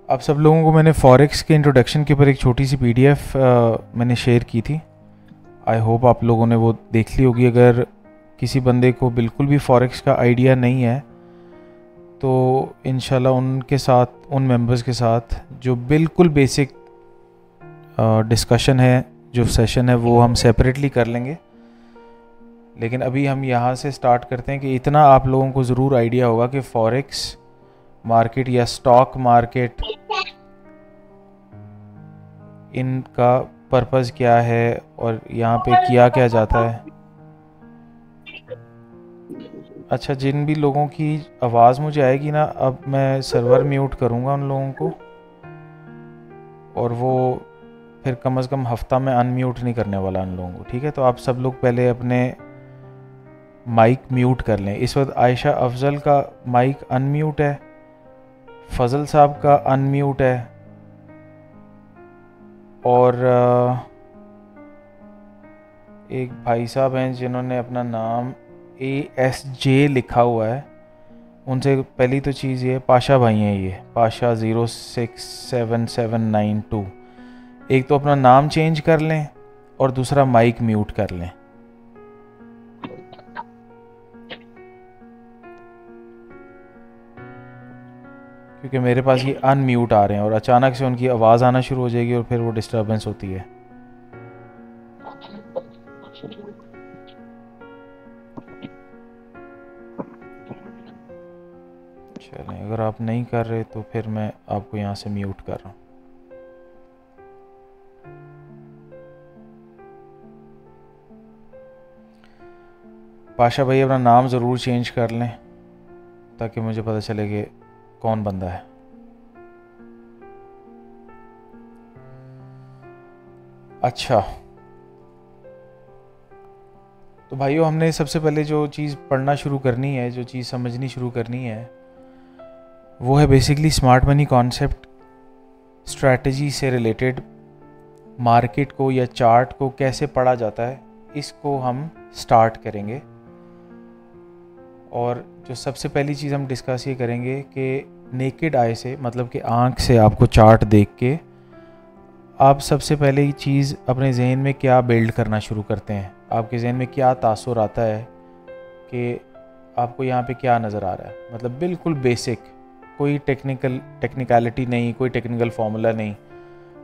आप सब लोगों को मैंने फॉरेक्स के इंट्रोडक्शन के ऊपर एक छोटी सी पीडीएफ मैंने शेयर की थी। आई होप आप लोगों ने वो देख ली होगी। अगर किसी बंदे को बिल्कुल भी फॉरेक्स का आइडिया नहीं है तो इंशाल्लाह उनके साथ, उन मेंबर्स के साथ जो बिल्कुल बेसिक डिस्कशन है, जो सेशन है, वो हम सेपरेटली कर लेंगे। लेकिन अभी हम यहाँ से स्टार्ट करते हैं कि इतना आप लोगों को ज़रूर आइडिया होगा कि फॉरेक्स मार्केट या स्टॉक मार्केट, इनका पर्पस क्या है और यहाँ पे किया क्या जाता है। अच्छा, जिन भी लोगों की आवाज़ मुझे आएगी ना, अब मैं सर्वर म्यूट करूँगा उन लोगों को, और वो फिर कम से कम हफ्ता में अनम्यूट नहीं करने वाला उन लोगों को, ठीक है। तो आप सब लोग पहले अपने माइक म्यूट कर लें। इस वक्त आयशा अफजल का माइक अनम्यूट है, फजल साहब का अनम्यूट है, और एक भाई साहब हैं जिन्होंने अपना नाम ASJ लिखा हुआ है। उनसे पहली तो चीज़ ये, पाशा भाई हैं, ये पाशा 067792। एक तो अपना नाम चेंज कर लें और दूसरा माइक म्यूट कर लें। क्योंकि मेरे पास ये अनम्यूट आ रहे हैं और अचानक से उनकी आवाज़ आना शुरू हो जाएगी और फिर वो डिस्टर्बेंस होती है। चलें, अगर आप नहीं कर रहे तो फिर मैं आपको यहाँ से म्यूट कर रहा हूँ। पाशा भाई अपना नाम ज़रूर चेंज कर लें ताकि मुझे पता चले कि कौन बंदा है। अच्छा, तो भाइयों, हमने सबसे पहले जो चीज़ पढ़ना शुरू करनी है, जो चीज़ समझनी शुरू करनी है, वो है basically smart money concept. Strategy से रिलेटेड मार्केट को या चार्ट को कैसे पढ़ा जाता है, इसको हम स्टार्ट करेंगे। और जो सबसे पहली चीज़ हम डिस्कस ये करेंगे कि नेकेड आई से, मतलब कि आँख से आपको चार्ट देख के आप सबसे पहले ही चीज़ अपने जहन में क्या बिल्ड करना शुरू करते हैं। आपके जहन में क्या तासुर आता है कि आपको यहाँ पे क्या नज़र आ रहा है। मतलब बिल्कुल बेसिक, कोई टेक्निकलिटी नहीं, कोई टेक्निकल फार्मूला नहीं,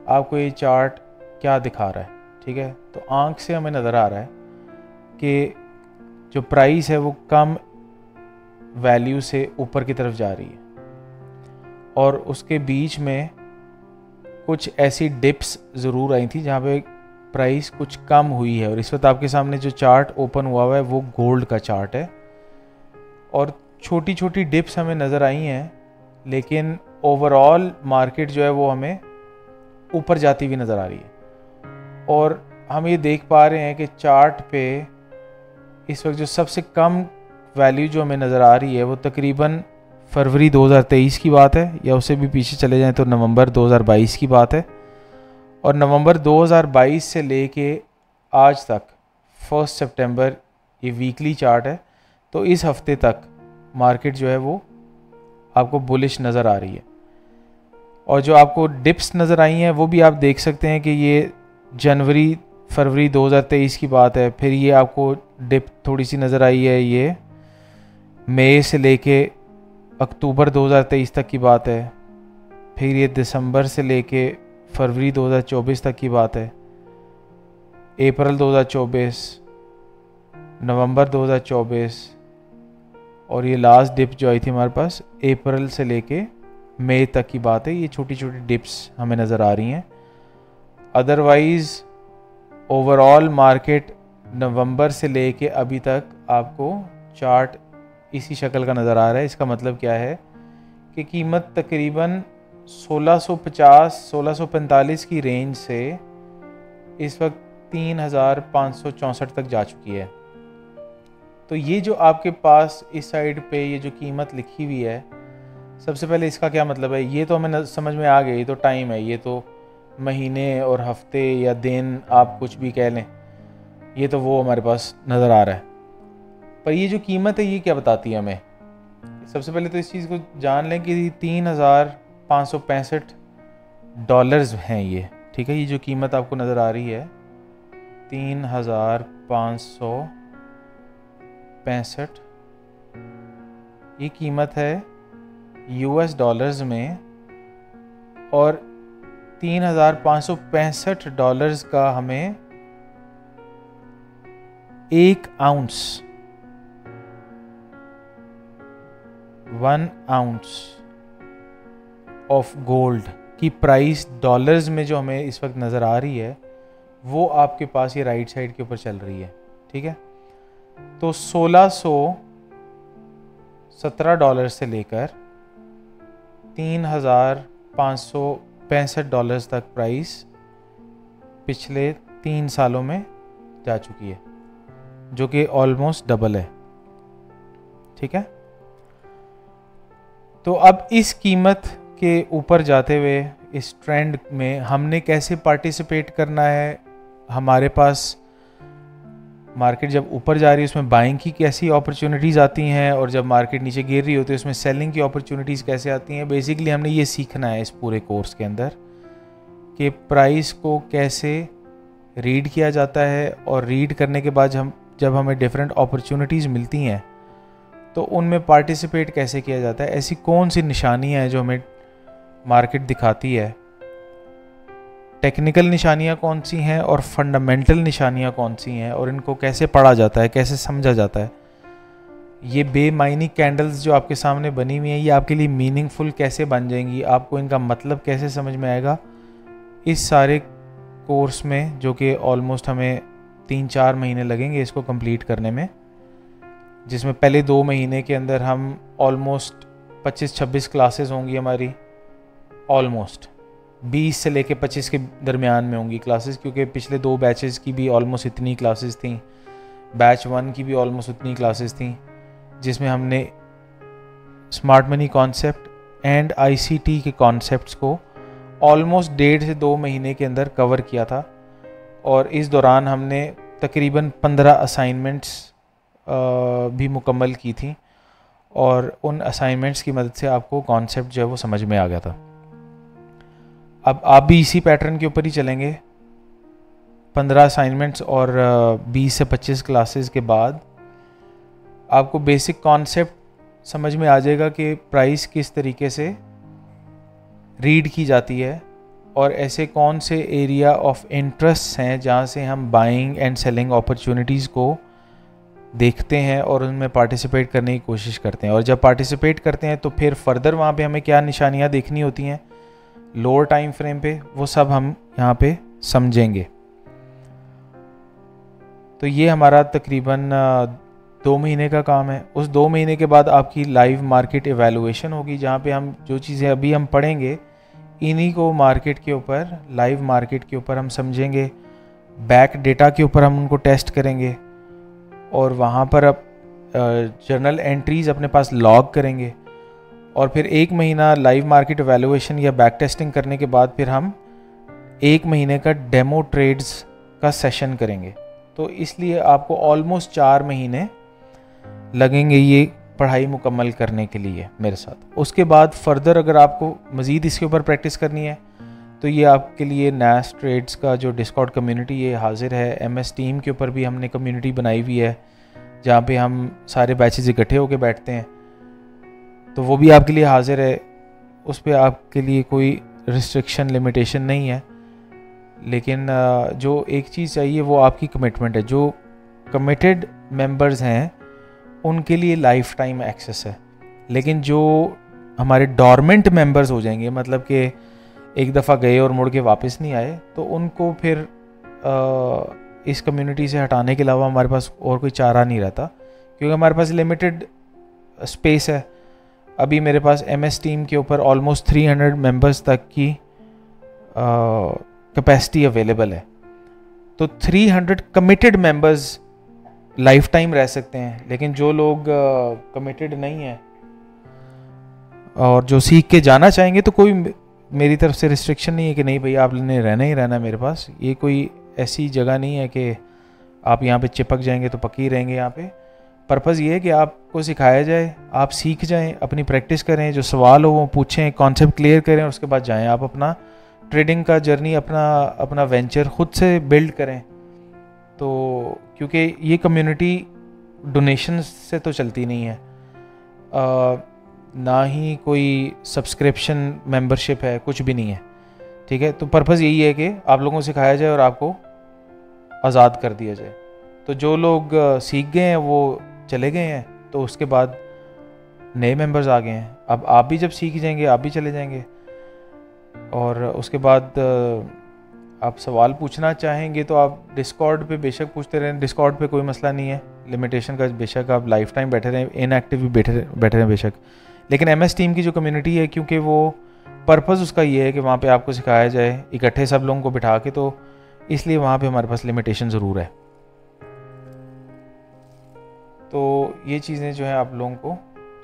आपको ये चार्ट क्या दिखा रहा है, ठीक है। तो आँख से हमें नज़र आ रहा है कि जो प्राइस है वो कम वैल्यू से ऊपर की तरफ जा रही है और उसके बीच में कुछ ऐसी डिप्स ज़रूर आई थी जहाँ पे प्राइस कुछ कम हुई है। और इस वक्त आपके सामने जो चार्ट ओपन हुआ है वो गोल्ड का चार्ट है और छोटी छोटी डिप्स हमें नज़र आई हैं, लेकिन ओवरऑल मार्केट जो है वो हमें ऊपर जाती हुई नज़र आ रही है। और हम ये देख पा रहे हैं कि चार्ट पे इस वक्त जो सबसे कम वैल्यू जो हमें नज़र आ रही है वो तकरीबन फरवरी 2023 की बात है, या उससे भी पीछे चले जाएं तो नवंबर 2022 की बात है। और नवंबर 2022 से लेके आज तक 1 सितंबर, ये वीकली चार्ट है, तो इस हफ्ते तक मार्केट जो है वो आपको बुलिश नज़र आ रही है। और जो आपको डिप्स नज़र आई हैं वो भी आप देख सकते हैं कि ये जनवरी फरवरी 2023 की बात है। फिर ये आपको डिप थोड़ी सी नज़र आई है, ये मई से लेके अक्टूबर 2023 तक की बात है। फिर ये दिसंबर से लेके फरवरी 2024 तक की बात है, अप्रैल 2024, नवंबर 2024, और ये लास्ट डिप जो आई थी हमारे पास अप्रैल से लेके मई तक की बात है। ये छोटी छोटी डिप्स हमें नज़र आ रही हैं। अदरवाइज़ ओवरऑल मार्केट नवंबर से लेके अभी तक आपको चार्ट इसी शक्ल का नज़र आ रहा है। इसका मतलब क्या है कि कीमत तकरीबन 1650-1645 की रेंज से इस वक्त 3564 तक जा चुकी है। तो ये जो आपके पास इस साइड पे ये जो कीमत लिखी हुई है, सबसे पहले इसका क्या मतलब है, ये तो हमें समझ में आ गया। ये तो टाइम है, ये तो महीने और हफ्ते या दिन, आप कुछ भी कह लें, ये तो वो हमारे पास नज़र आ रहा है। पर ये जो कीमत है ये क्या बताती है हमें। सबसे पहले तो इस चीज़ को जान लें कि $3,565 हैं ये, ठीक है। ये जो कीमत आपको नज़र आ रही है 3,565, ये कीमत है US में, और $3,565 का हमें 1 आउंस ऑफ गोल्ड की प्राइस डॉलर्स में जो हमें इस वक्त नज़र आ रही है वो आपके पास ये राइट साइड के ऊपर चल रही है, ठीक है। तो $1,617 से लेकर $3,565 तक प्राइस पिछले 3 सालों में जा चुकी है, जो कि ऑलमोस्ट डबल है, ठीक है। तो अब इस कीमत के ऊपर जाते हुए इस ट्रेंड में हमने कैसे पार्टिसिपेट करना है, हमारे पास मार्केट जब ऊपर जा रही है उसमें बाइंग की कैसी अपॉर्चुनिटीज़ आती हैं, और जब मार्केट नीचे गिर रही होती है उसमें सेलिंग की अपॉर्चुनिटीज़ कैसे आती हैं। बेसिकली हमने ये सीखना है इस पूरे कोर्स के अंदर कि प्राइस को कैसे रीड किया जाता है, और रीड करने के बाद जब हमें डिफरेंट अपॉर्चुनिटीज़ मिलती हैं तो उनमें पार्टिसिपेट कैसे किया जाता है। ऐसी कौन सी निशानियाँ हैं जो हमें मार्केट दिखाती है, टेक्निकल निशानियाँ कौन सी हैं और फंडामेंटल निशानियाँ कौन सी हैं, और इनको कैसे पढ़ा जाता है, कैसे समझा जाता है। ये बेमायनी कैंडल्स जो आपके सामने बनी हुई हैं ये आपके लिए मीनिंगफुल कैसे बन जाएंगी, आपको इनका मतलब कैसे समझ में आएगा, इस सारे कोर्स में, जो कि ऑलमोस्ट हमें 3-4 महीने लगेंगे इसको कंप्लीट करने में, जिसमें पहले 2 महीने के अंदर हम ऑलमोस्ट 25-26 क्लासेस होंगी हमारी, ऑलमोस्ट 20 से लेके 25 के दरमियान में होंगी क्लासेस, क्योंकि पिछले 2 बैचेस की भी ऑलमोस्ट इतनी क्लासेस थी, बैच 1 की भी ऑलमोस्ट उतनी क्लासेस थी, जिसमें हमने smart money concept and ICT के कॉन्सेप्ट्स को ऑलमोस्ट 1.5 से 2 महीने के अंदर कवर किया था। और इस दौरान हमने तकरीबन 15 असाइनमेंट्स भी मुकम्मल की थी, और उन असाइनमेंट्स की मदद से आपको कॉन्सेप्ट जो है वो समझ में आ गया था। अब आप भी इसी पैटर्न के ऊपर ही चलेंगे। 15 असाइनमेंट्स और 20 से 25 क्लासेस के बाद आपको बेसिक कॉन्सेप्ट समझ में आ जाएगा कि प्राइस किस तरीके से रीड की जाती है, और ऐसे कौन से एरिया ऑफ इंटरेस्ट हैं जहाँ से हम बाइंग एंड सेलिंग अपॉर्चुनिटीज़ को देखते हैं और उनमें पार्टिसिपेट करने की कोशिश करते हैं। और जब पार्टिसिपेट करते हैं तो फिर फर्दर वहाँ पे हमें क्या निशानियाँ देखनी होती हैं लोअर टाइम फ्रेम पे, वो सब हम यहाँ पे समझेंगे। तो ये हमारा तकरीबन 2 महीने का काम है। उस 2 महीने के बाद आपकी लाइव मार्केट एवेलुएशन होगी, जहाँ पे हम जो चीज़ें अभी हम पढ़ेंगे इन्हीं को मार्केट के ऊपर, लाइव मार्केट के ऊपर हम समझेंगे, बैक डेटा के ऊपर हम उनको टेस्ट करेंगे, और वहाँ पर अब जर्नल एंट्रीज़ अपने पास लॉग करेंगे। और फिर 1 महीना लाइव मार्केट एवेलुएशन या बैक टेस्टिंग करने के बाद फिर हम 1 महीने का डेमो ट्रेड्स का सेशन करेंगे। तो इसलिए आपको ऑलमोस्ट 4 महीने लगेंगे ये पढ़ाई मुकम्मल करने के लिए मेरे साथ। उसके बाद फर्दर अगर आपको मज़ीद इसके ऊपर प्रैक्टिस करनी है तो ये आपके लिए नैस ट्रेड्स का जो डिस्कॉर्ड कम्युनिटी ये हाजिर है। MS टीम के ऊपर भी हमने कम्युनिटी बनाई हुई है, जहाँ पे हम सारे बैचेस इकट्ठे होकर बैठते हैं, तो वो भी आपके लिए हाजिर है। उस पर आपके लिए कोई रिस्ट्रिक्शन लिमिटेशन नहीं है, लेकिन जो एक चीज़ चाहिए वो आपकी कमिटमेंट है। जो कमिटेड मेंबर्स हैं उनके लिए लाइफ टाइम एक्सेस है, लेकिन जो हमारे डॉर्मेंट मेंबर्स हो जाएंगे, मतलब कि एक दफ़ा गए और मुड़ के वापस नहीं आए, तो उनको फिर इस कम्युनिटी से हटाने के अलावा हमारे पास और कोई चारा नहीं रहता, क्योंकि हमारे पास लिमिटेड स्पेस है। अभी मेरे पास MS टीम के ऊपर ऑलमोस्ट 300 मेंबर्स तक की कैपेसिटी अवेलेबल है। तो 300 कमिटेड मेंबर्स लाइफ टाइम रह सकते हैं, लेकिन जो लोग कमिटेड नहीं हैं और जो सीख के जाना चाहेंगे, तो कोई मेरी तरफ से रिस्ट्रिक्शन नहीं है कि नहीं भाई आपने रहना ही रहना है मेरे पास। ये कोई ऐसी जगह नहीं है कि आप यहाँ पे चिपक जाएंगे तो पक्की रहेंगे यहाँ पे। पर्पज़ ये है कि आपको सिखाया जाए, आप सीख जाएं, अपनी प्रैक्टिस करें, जो सवाल हो वो पूछें, कॉन्सेप्ट क्लियर करें और उसके बाद जाएं आप अपना ट्रेडिंग का जर्नी, अपना वेंचर खुद से बिल्ड करें। तो क्योंकि ये कम्युनिटी डोनेशन से तो चलती नहीं है, ना ही कोई सब्सक्रिप्शन मेंबरशिप है, कुछ भी नहीं है, ठीक है। तो पर्पज़ यही है कि आप लोगों को सिखाया जाए और आपको आज़ाद कर दिया जाए। तो जो लोग सीख गए हैं वो चले गए हैं, तो उसके बाद नए मेंबर्स आ गए हैं। अब आप भी जब सीख जाएंगे आप भी चले जाएंगे, और उसके बाद आप सवाल पूछना चाहेंगे तो आप डिस्कॉर्ड पे बेशक पूछते रहें, डिस्कॉर्ड पे कोई मसला नहीं है लिमिटेशन का, बेशक आप लाइफ टाइम बैठे रहें, इनएक्टिव भी बैठे रहें बेशक। लेकिन MS टीम की जो कम्युनिटी है, क्योंकि वो पर्पज़ उसका ये है कि वहाँ पे आपको सिखाया जाए इकट्ठे सब लोगों को बिठा के, तो इसलिए वहाँ पे हमारे पास लिमिटेशन ज़रूर है। तो ये चीज़ें जो हैं आप लोगों को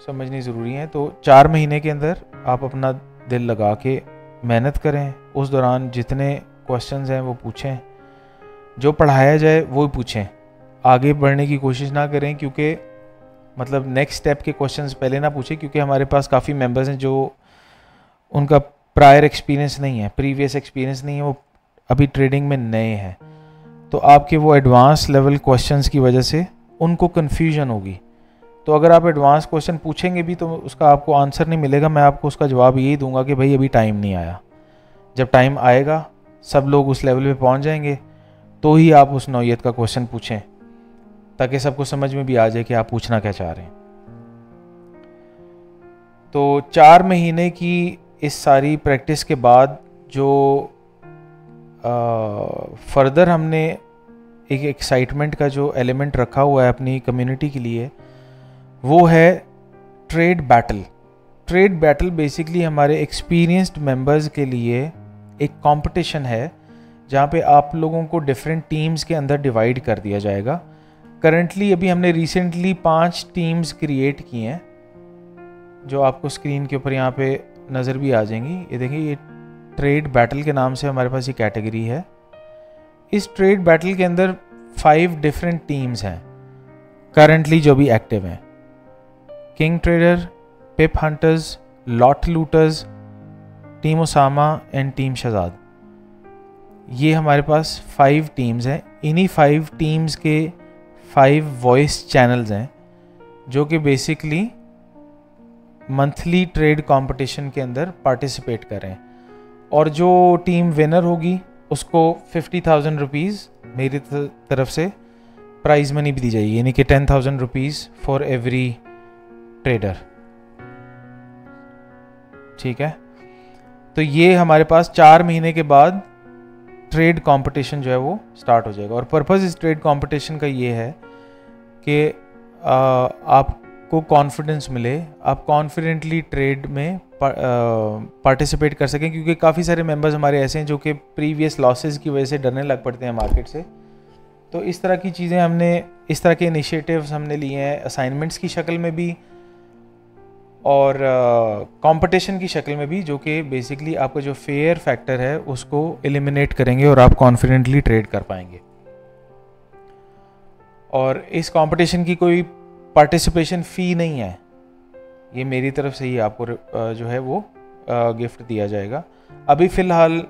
समझनी ज़रूरी हैं। तो 4 महीने के अंदर आप अपना दिल लगा के मेहनत करें, उस दौरान जितने क्वेश्चंस हैं वो पूछें, जो पढ़ाया जाए वो ही पूछें, आगे बढ़ने की कोशिश ना करें, क्योंकि मतलब नेक्स्ट स्टेप के क्वेश्चंस पहले ना पूछें, क्योंकि हमारे पास काफ़ी मेंबर्स हैं जो उनका प्रायर एक्सपीरियंस नहीं है, प्रीवियस एक्सपीरियंस नहीं है, वो अभी ट्रेडिंग में नए हैं। तो आपके वो एडवांस लेवल क्वेश्चंस की वजह से उनको कन्फ्यूजन होगी। तो अगर आप एडवांस क्वेश्चन पूछेंगे भी तो उसका आपको आंसर नहीं मिलेगा, मैं आपको उसका जवाब यही दूंगा कि भाई अभी टाइम नहीं आया। जब टाइम आएगा, सब लोग उस लेवल पे पहुंच जाएंगे, तो ही आप उस नौइयत का क्वेश्चन पूछें, ताकि सबको समझ में भी आ जाए कि आप पूछना क्या चाह रहे हैं। तो 4 महीने की इस सारी प्रैक्टिस के बाद जो फर्दर हमने एक एक्साइटमेंट का जो एलिमेंट रखा हुआ है अपनी कम्युनिटी के लिए, वो है trade battle. Trade battle basically हमारे एक्सपीरियंस्ड मेंबर्स के लिए एक कंपटीशन है, जहाँ पे आप लोगों को डिफरेंट टीम्स के अंदर डिवाइड कर दिया जाएगा। करंटली अभी हमने रिसेंटली 5 टीम्स क्रिएट की हैं, जो आपको स्क्रीन के ऊपर यहाँ पे नज़र भी आ जाएंगी। ये देखिए, ये ट्रेड बैटल के नाम से हमारे पास ये कैटेगरी है। इस ट्रेड बैटल के अंदर 5 डिफरेंट टीम्स हैं करंटली जो भी एक्टिव हैं: king trader, pip hunters, lot looters, team Osama and team Shahzad. ये हमारे पास 5 टीम्स हैं। इन्हीं 5 टीम्स के 5 वॉइस चैनल्स हैं, जो कि बेसिकली मंथली ट्रेड कंपटीशन के अंदर पार्टिसिपेट कर रहे हैं। और जो टीम विनर होगी उसको 50,000 रुपीज़ मेरी तरफ से प्राइज़ मनी भी दी जाएगी, यानी कि 10,000 रुपीज़ फॉर एवरी ट्रेडर। ठीक है, तो ये हमारे पास 4 महीने के बाद ट्रेड कंपटीशन जो है वो स्टार्ट हो जाएगा। और पर्पज़ इस ट्रेड कंपटीशन का ये है कि आपको कॉन्फिडेंस मिले, आप कॉन्फिडेंटली ट्रेड में पार्टिसिपेट कर सकें, क्योंकि काफ़ी सारे मेंबर्स हमारे ऐसे हैं जो कि प्रीवियस लॉसेस की वजह से डरने लग पड़ते हैं मार्केट से। तो इस तरह की चीज़ें हमने, इस तरह के इनिशिएटिव्स हमने लिए हैं, असाइनमेंट्स की शक्ल में भी और कंपटीशन की शक्ल में भी, जो कि बेसिकली आपका जो फेयर फैक्टर है उसको एलिमिनेट करेंगे और आप कॉन्फिडेंटली ट्रेड कर पाएंगे। और इस कंपटीशन की कोई पार्टिसिपेशन फ़ी नहीं है, ये मेरी तरफ से ही आपको जो है वो गिफ्ट दिया जाएगा। अभी फ़िलहाल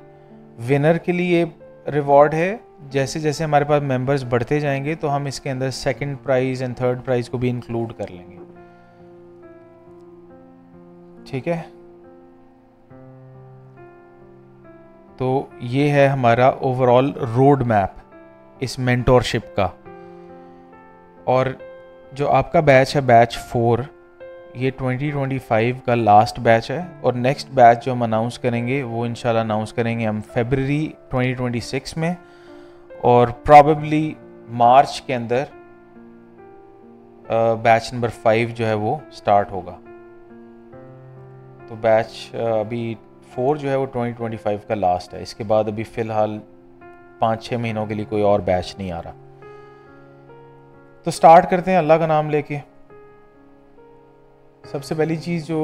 विनर के लिए रिवॉर्ड है, जैसे जैसे हमारे पास मेंबर्स बढ़ते जाएंगे तो हम इसके अंदर second prize and third prize को भी इंक्लूड कर लेंगे। ठीक है, तो ये है हमारा ओवरऑल रोड मैप इस मेंटोरशिप का। और जो आपका बैच है, बैच 4, ये 2025 का लास्ट बैच है। और नेक्स्ट बैच जो हम अनाउंस करेंगे वो इंशाल्लाह अनाउंस करेंगे हम फरवरी 2026 में, और प्रॉबेबली मार्च के अंदर बैच नंबर 5 जो है वो स्टार्ट होगा। तो बैच अभी 4 जो है वो 2025 का लास्ट है। इसके बाद अभी फ़िलहाल 5-6 महीनों के लिए कोई और बैच नहीं आ रहा। तो स्टार्ट करते हैं अल्लाह का नाम लेके। सबसे पहली चीज़ जो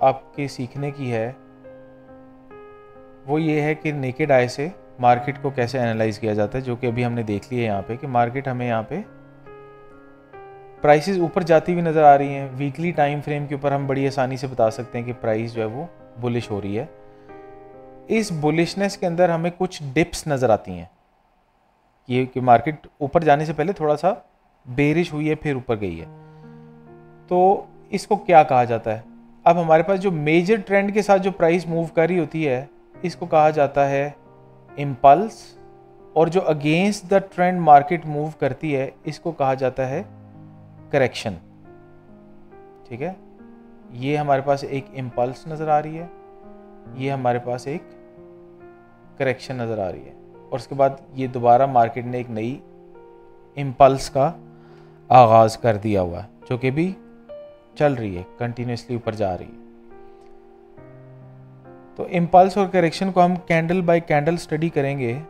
आपके सीखने की है वो ये है कि नेकेड आई से मार्केट को कैसे एनालाइज किया जाता है, जो कि अभी हमने देख लिया यहाँ पे कि मार्केट हमें यहाँ पे प्राइसेस ऊपर जाती हुई नज़र आ रही हैं। वीकली टाइम फ्रेम के ऊपर हम बड़ी आसानी से बता सकते हैं कि प्राइस जो है वो बुलिश हो रही है। इस बुलिशनेस के अंदर हमें कुछ डिप्स नज़र आती हैं, ये कि मार्केट ऊपर जाने से पहले थोड़ा सा बेरिश हुई है फिर ऊपर गई है। तो इसको क्या कहा जाता है? अब हमारे पास जो मेजर ट्रेंड के साथ जो प्राइस मूव कर रही होती है इसको कहा जाता है इम्पल्स, और जो against the trend market move करती है इसको कहा जाता है करेक्शन। ठीक है, ये हमारे पास एक इम्पल्स नज़र आ रही है, ये हमारे पास एक करेक्शन नज़र आ रही है, और उसके बाद ये दोबारा मार्केट ने एक नई इम्पल्स का आगाज़ कर दिया हुआ है जो कि भी चल रही है, कंटिन्यूसली ऊपर जा रही है। तो इम्पल्स और करेक्शन को हम कैंडल बाय कैंडल स्टडी करेंगे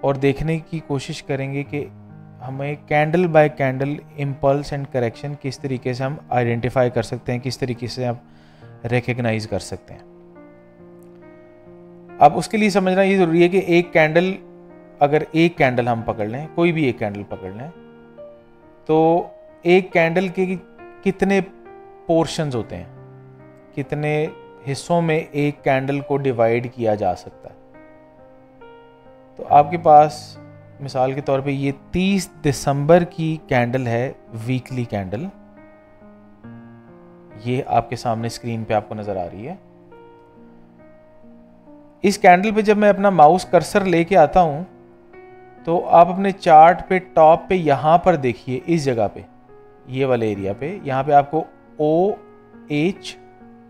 और देखने की कोशिश करेंगे कि हमें candle bye candle impulse and correction किस तरीके से हम आइडेंटिफाई कर सकते हैं, किस तरीके से हम रिकग्नाइज कर सकते हैं। अब उसके लिए समझना ये ज़रूरी है कि एक कैंडल, अगर एक कैंडल हम पकड़ लें, कोई भी एक कैंडल पकड़ लें, तो एक कैंडल के कितने पोर्शंस होते हैं, कितने हिस्सों में एक कैंडल को डिवाइड किया जा सकता है। तो आपके पास मिसाल के तौर पे ये 30 दिसंबर की कैंडल है, वीकली कैंडल, ये आपके सामने स्क्रीन पे आपको नज़र आ रही है। इस कैंडल पे जब मैं अपना माउस कर्सर लेके आता हूं तो आप अपने चार्ट पे टॉप पे यहाँ पर देखिए, इस जगह पे, ये वाले एरिया पे, यहाँ पे आपको O, H,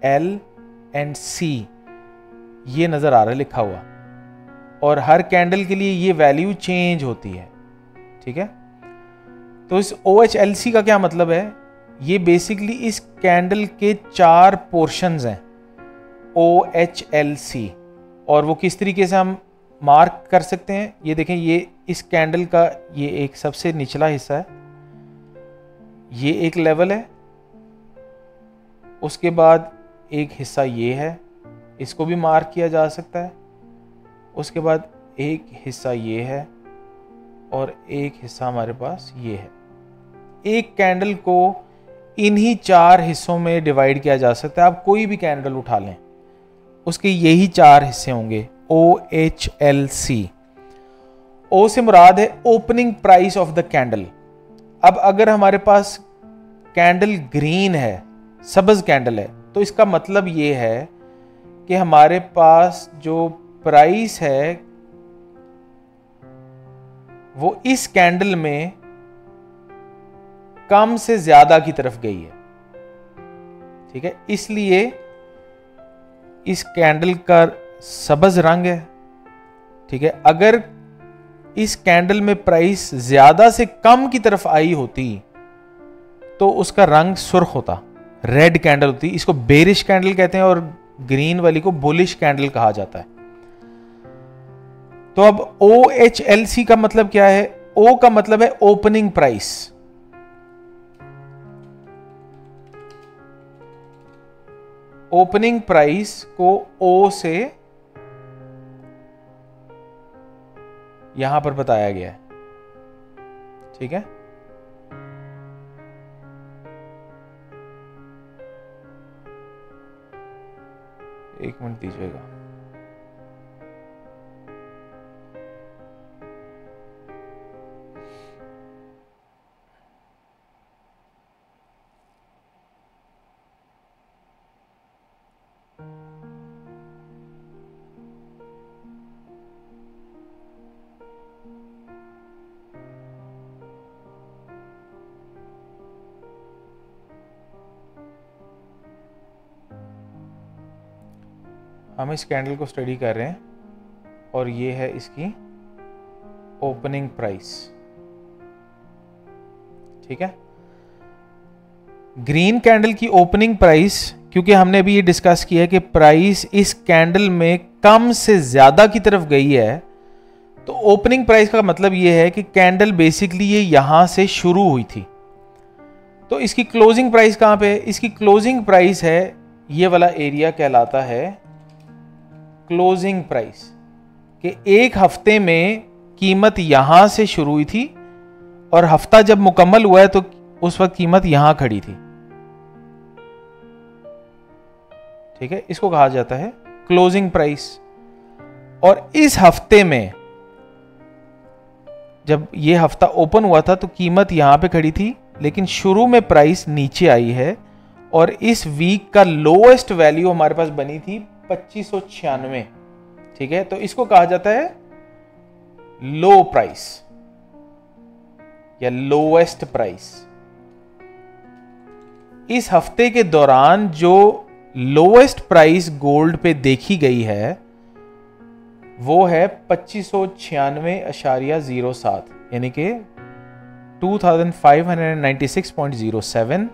L and C ये नज़र आ रहा है लिखा हुआ, और हर कैंडल के लिए ये वैल्यू चेंज होती है। ठीक है, तो इस OHLC का क्या मतलब है? ये बेसिकली इस कैंडल के 4 पोर्शंस हैं OHLC, और वो किस तरीके से हम मार्क कर सकते हैं, ये देखें, ये इस कैंडल का ये एक सबसे निचला हिस्सा है, ये एक लेवल है, उसके बाद एक हिस्सा ये है, इसको भी मार्क किया जा सकता है, उसके बाद एक हिस्सा ये है, और एक हिस्सा हमारे पास ये है। एक कैंडल को इन्हीं 4 हिस्सों में डिवाइड किया जा सकता है। आप कोई भी कैंडल उठा लें, उसके यही 4 हिस्से होंगे, OHLC। O से मुराद है opening price of the candle. अब अगर हमारे पास कैंडल ग्रीन है, सब्ज कैंडल है, तो इसका मतलब ये है कि हमारे पास जो प्राइस है वो इस कैंडल में कम से ज्यादा की तरफ गई है। ठीक है, इसलिए इस कैंडल का सब्ज रंग है। ठीक है, अगर इस कैंडल में प्राइस ज्यादा से कम की तरफ आई होती तो उसका रंग सुर्ख होता, रेड कैंडल होती। इसको बेरिश कैंडल कहते हैं और ग्रीन वाली को बुलिश कैंडल कहा जाता है। तो अब OHLC का मतलब क्या है? O का मतलब है ओपनिंग प्राइस। ओपनिंग प्राइस को O से यहां पर बताया गया है। ठीक है, एक मिनट दीजिएगा। हम इस कैंडल को स्टडी कर रहे हैं और ये है इसकी ओपनिंग प्राइस। ठीक है, ग्रीन कैंडल की ओपनिंग प्राइस, क्योंकि हमने अभी ये डिस्कस किया है कि प्राइस इस कैंडल में कम से ज्यादा की तरफ गई है, तो ओपनिंग प्राइस का मतलब ये है कि कैंडल बेसिकली ये यहां से शुरू हुई थी। तो इसकी क्लोजिंग प्राइस कहां पे है? इसकी क्लोजिंग प्राइस है, ये वाला एरिया कहलाता है क्लोजिंग प्राइस, कि एक हफ्ते में कीमत यहां से शुरू हुई थी और हफ्ता जब मुकम्मल हुआ है तो उस वक्त कीमत यहां खड़ी थी, ठीक है, इसको कहा जाता है क्लोजिंग प्राइस। और इस हफ्ते में जब ये हफ्ता ओपन हुआ था तो कीमत यहां पे खड़ी थी, लेकिन शुरू में प्राइस नीचे आई है और इस वीक का लोएस्ट वैल्यू हमारे पास बनी थी 2596, ठीक है, तो इसको कहा जाता है लो प्राइस या लोएस्ट प्राइस। इस हफ्ते के दौरान जो लोएस्ट प्राइस गोल्ड पे देखी गई है वो है 2596.07, यानी कि 2596.07।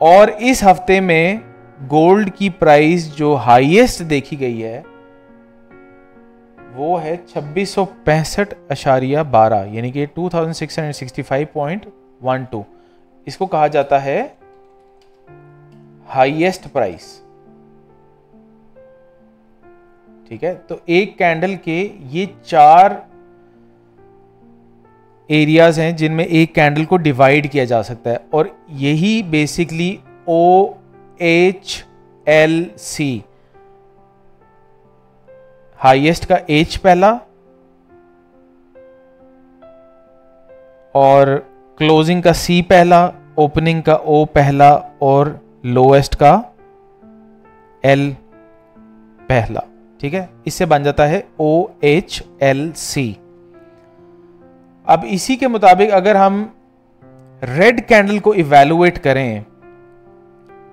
और इस हफ्ते में गोल्ड की प्राइस जो हाईएस्ट देखी गई है वो है 2665.12, यानी कि 2665.12। इसको कहा जाता है हाईएस्ट प्राइस, ठीक है। तो एक कैंडल के ये 4 एरियाज हैं जिनमें एक कैंडल को डिवाइड किया जा सकता है, और यही बेसिकली OHLC, हाईएस्ट का H पहला और क्लोजिंग का C पहला, ओपनिंग का O पहला और लोएस्ट का L पहला, ठीक है। इससे बन जाता है OHLC। अब इसी के मुताबिक अगर हम रेड कैंडल को इवैल्यूएट करें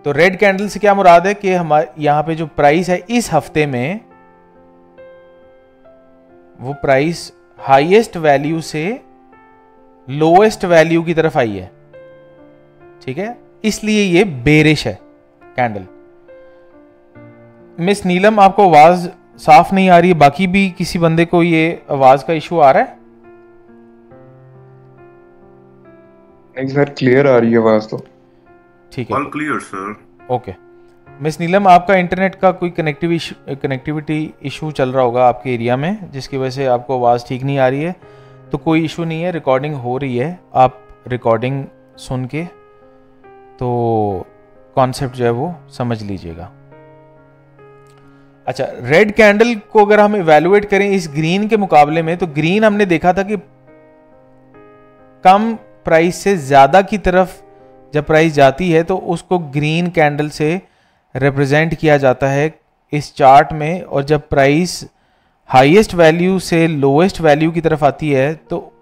तो रेड कैंडल से क्या मुराद है कि हमारे यहां पे जो प्राइस है इस हफ्ते में वो प्राइस हाईएस्ट वैल्यू से लोएस्ट वैल्यू की तरफ आई है, ठीक है, इसलिए ये बेरिश है कैंडल। मिस नीलम, आपको आवाज साफ नहीं आ रही है, बाकी भी किसी बंदे को ये आवाज का इशू आ रहा है? नहीं सर, क्लियर आ रही है आवाज तो, ठीक है, all clear sir. Okay miss Neelam, आपका इंटरनेट का कोई कनेक्टिविटी इशू चल रहा होगा आपके एरिया में, जिसकी वजह से आपको आवाज़ ठीक नहीं आ रही है। तो कोई इशू नहीं है, रिकॉर्डिंग हो रही है, आप रिकॉर्डिंग सुन के तो कॉन्सेप्ट जो है वो समझ लीजिएगा। अच्छा, रेड कैंडल को अगर हम इवैल्यूएट करें इस ग्रीन के मुकाबले में, तो ग्रीन हमने देखा था कि कम प्राइस से ज़्यादा की तरफ जब प्राइस जाती है तो उसको ग्रीन कैंडल से रिप्रेजेंट किया जाता है इस चार्ट में, और जब प्राइस हाईएस्ट वैल्यू से लोएस्ट वैल्यू की तरफ आती है तो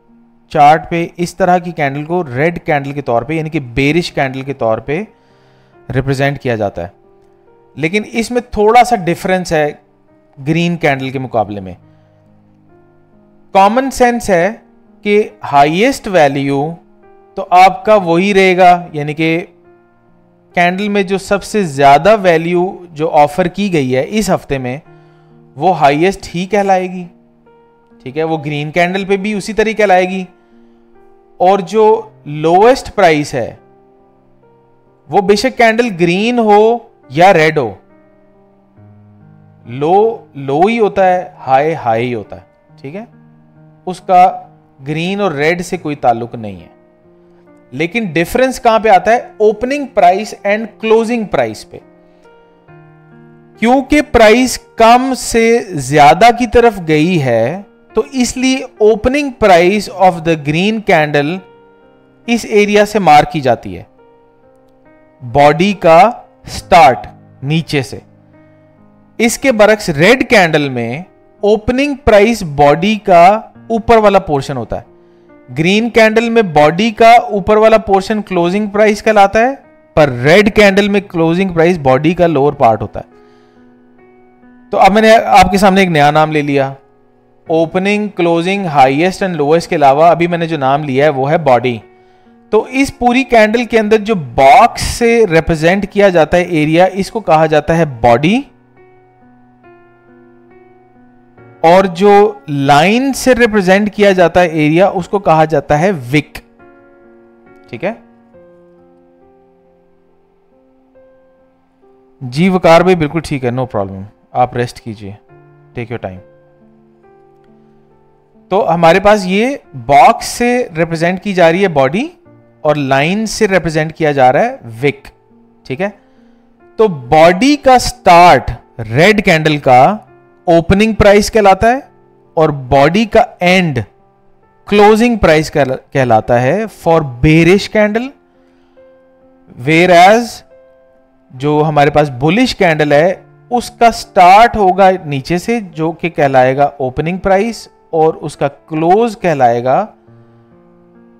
चार्ट पे इस तरह की कैंडल को रेड कैंडल के तौर पे, यानी कि बेरिश कैंडल के तौर पे रिप्रेजेंट किया जाता है। लेकिन इसमें थोड़ा सा डिफरेंस है ग्रीन कैंडल के मुकाबले में। कॉमन सेंस है कि हाईएस्ट वैल्यू तो आपका वही रहेगा, यानी कि कैंडल में जो सबसे ज्यादा वैल्यू जो ऑफर की गई है इस हफ्ते में वो हाईएस्ट ही कहलाएगी, ठीक है, वो ग्रीन कैंडल पे भी उसी तरह कहलाएगी। और जो लोएस्ट प्राइस है वो बेशक कैंडल ग्रीन हो या रेड हो, लो ही होता है, हाई ही होता है, ठीक है, उसका ग्रीन और रेड से कोई ताल्लुक नहीं है। लेकिन डिफरेंस कहां पे आता है? Opening price and closing price पे। क्योंकि प्राइस कम से ज्यादा की तरफ गई है तो इसलिए opening price of the green candle इस एरिया से मार्क की जाती है, बॉडी का स्टार्ट नीचे से। इसके बरक्स रेड कैंडल में ओपनिंग प्राइस बॉडी का ऊपर वाला पोर्शन होता है। ग्रीन कैंडल में बॉडी का ऊपर वाला पोर्शन क्लोजिंग प्राइस कहलाता है, पर रेड कैंडल में क्लोजिंग प्राइस बॉडी का लोअर पार्ट होता है। तो अब मैंने आपके सामने एक नया नाम ले लिया, opening, closing, highest and lowest के अलावा अभी मैंने जो नाम लिया है वो है बॉडी। तो इस पूरी कैंडल के अंदर जो बॉक्स से रिप्रेजेंट किया जाता है एरिया, इसको कहा जाता है बॉडी, और जो लाइन से रिप्रेजेंट किया जाता है एरिया उसको कहा जाता है विक, ठीक है जी। वकार भाई बिल्कुल ठीक है, नो प्रॉब्लम, आप रेस्ट कीजिए, टेक योर टाइम। तो हमारे पास ये बॉक्स से रिप्रेजेंट की जा रही है बॉडी, और लाइन से रिप्रेजेंट किया जा रहा है विक, ठीक है। तो बॉडी का स्टार्ट रेड कैंडल का ओपनिंग प्राइस कहलाता है और बॉडी का एंड क्लोजिंग प्राइस कहलाता है for bearish candle, whereas जो हमारे पास बुलिश कैंडल है उसका स्टार्ट होगा नीचे से जो कि कहलाएगा ओपनिंग प्राइस और उसका क्लोज कहलाएगा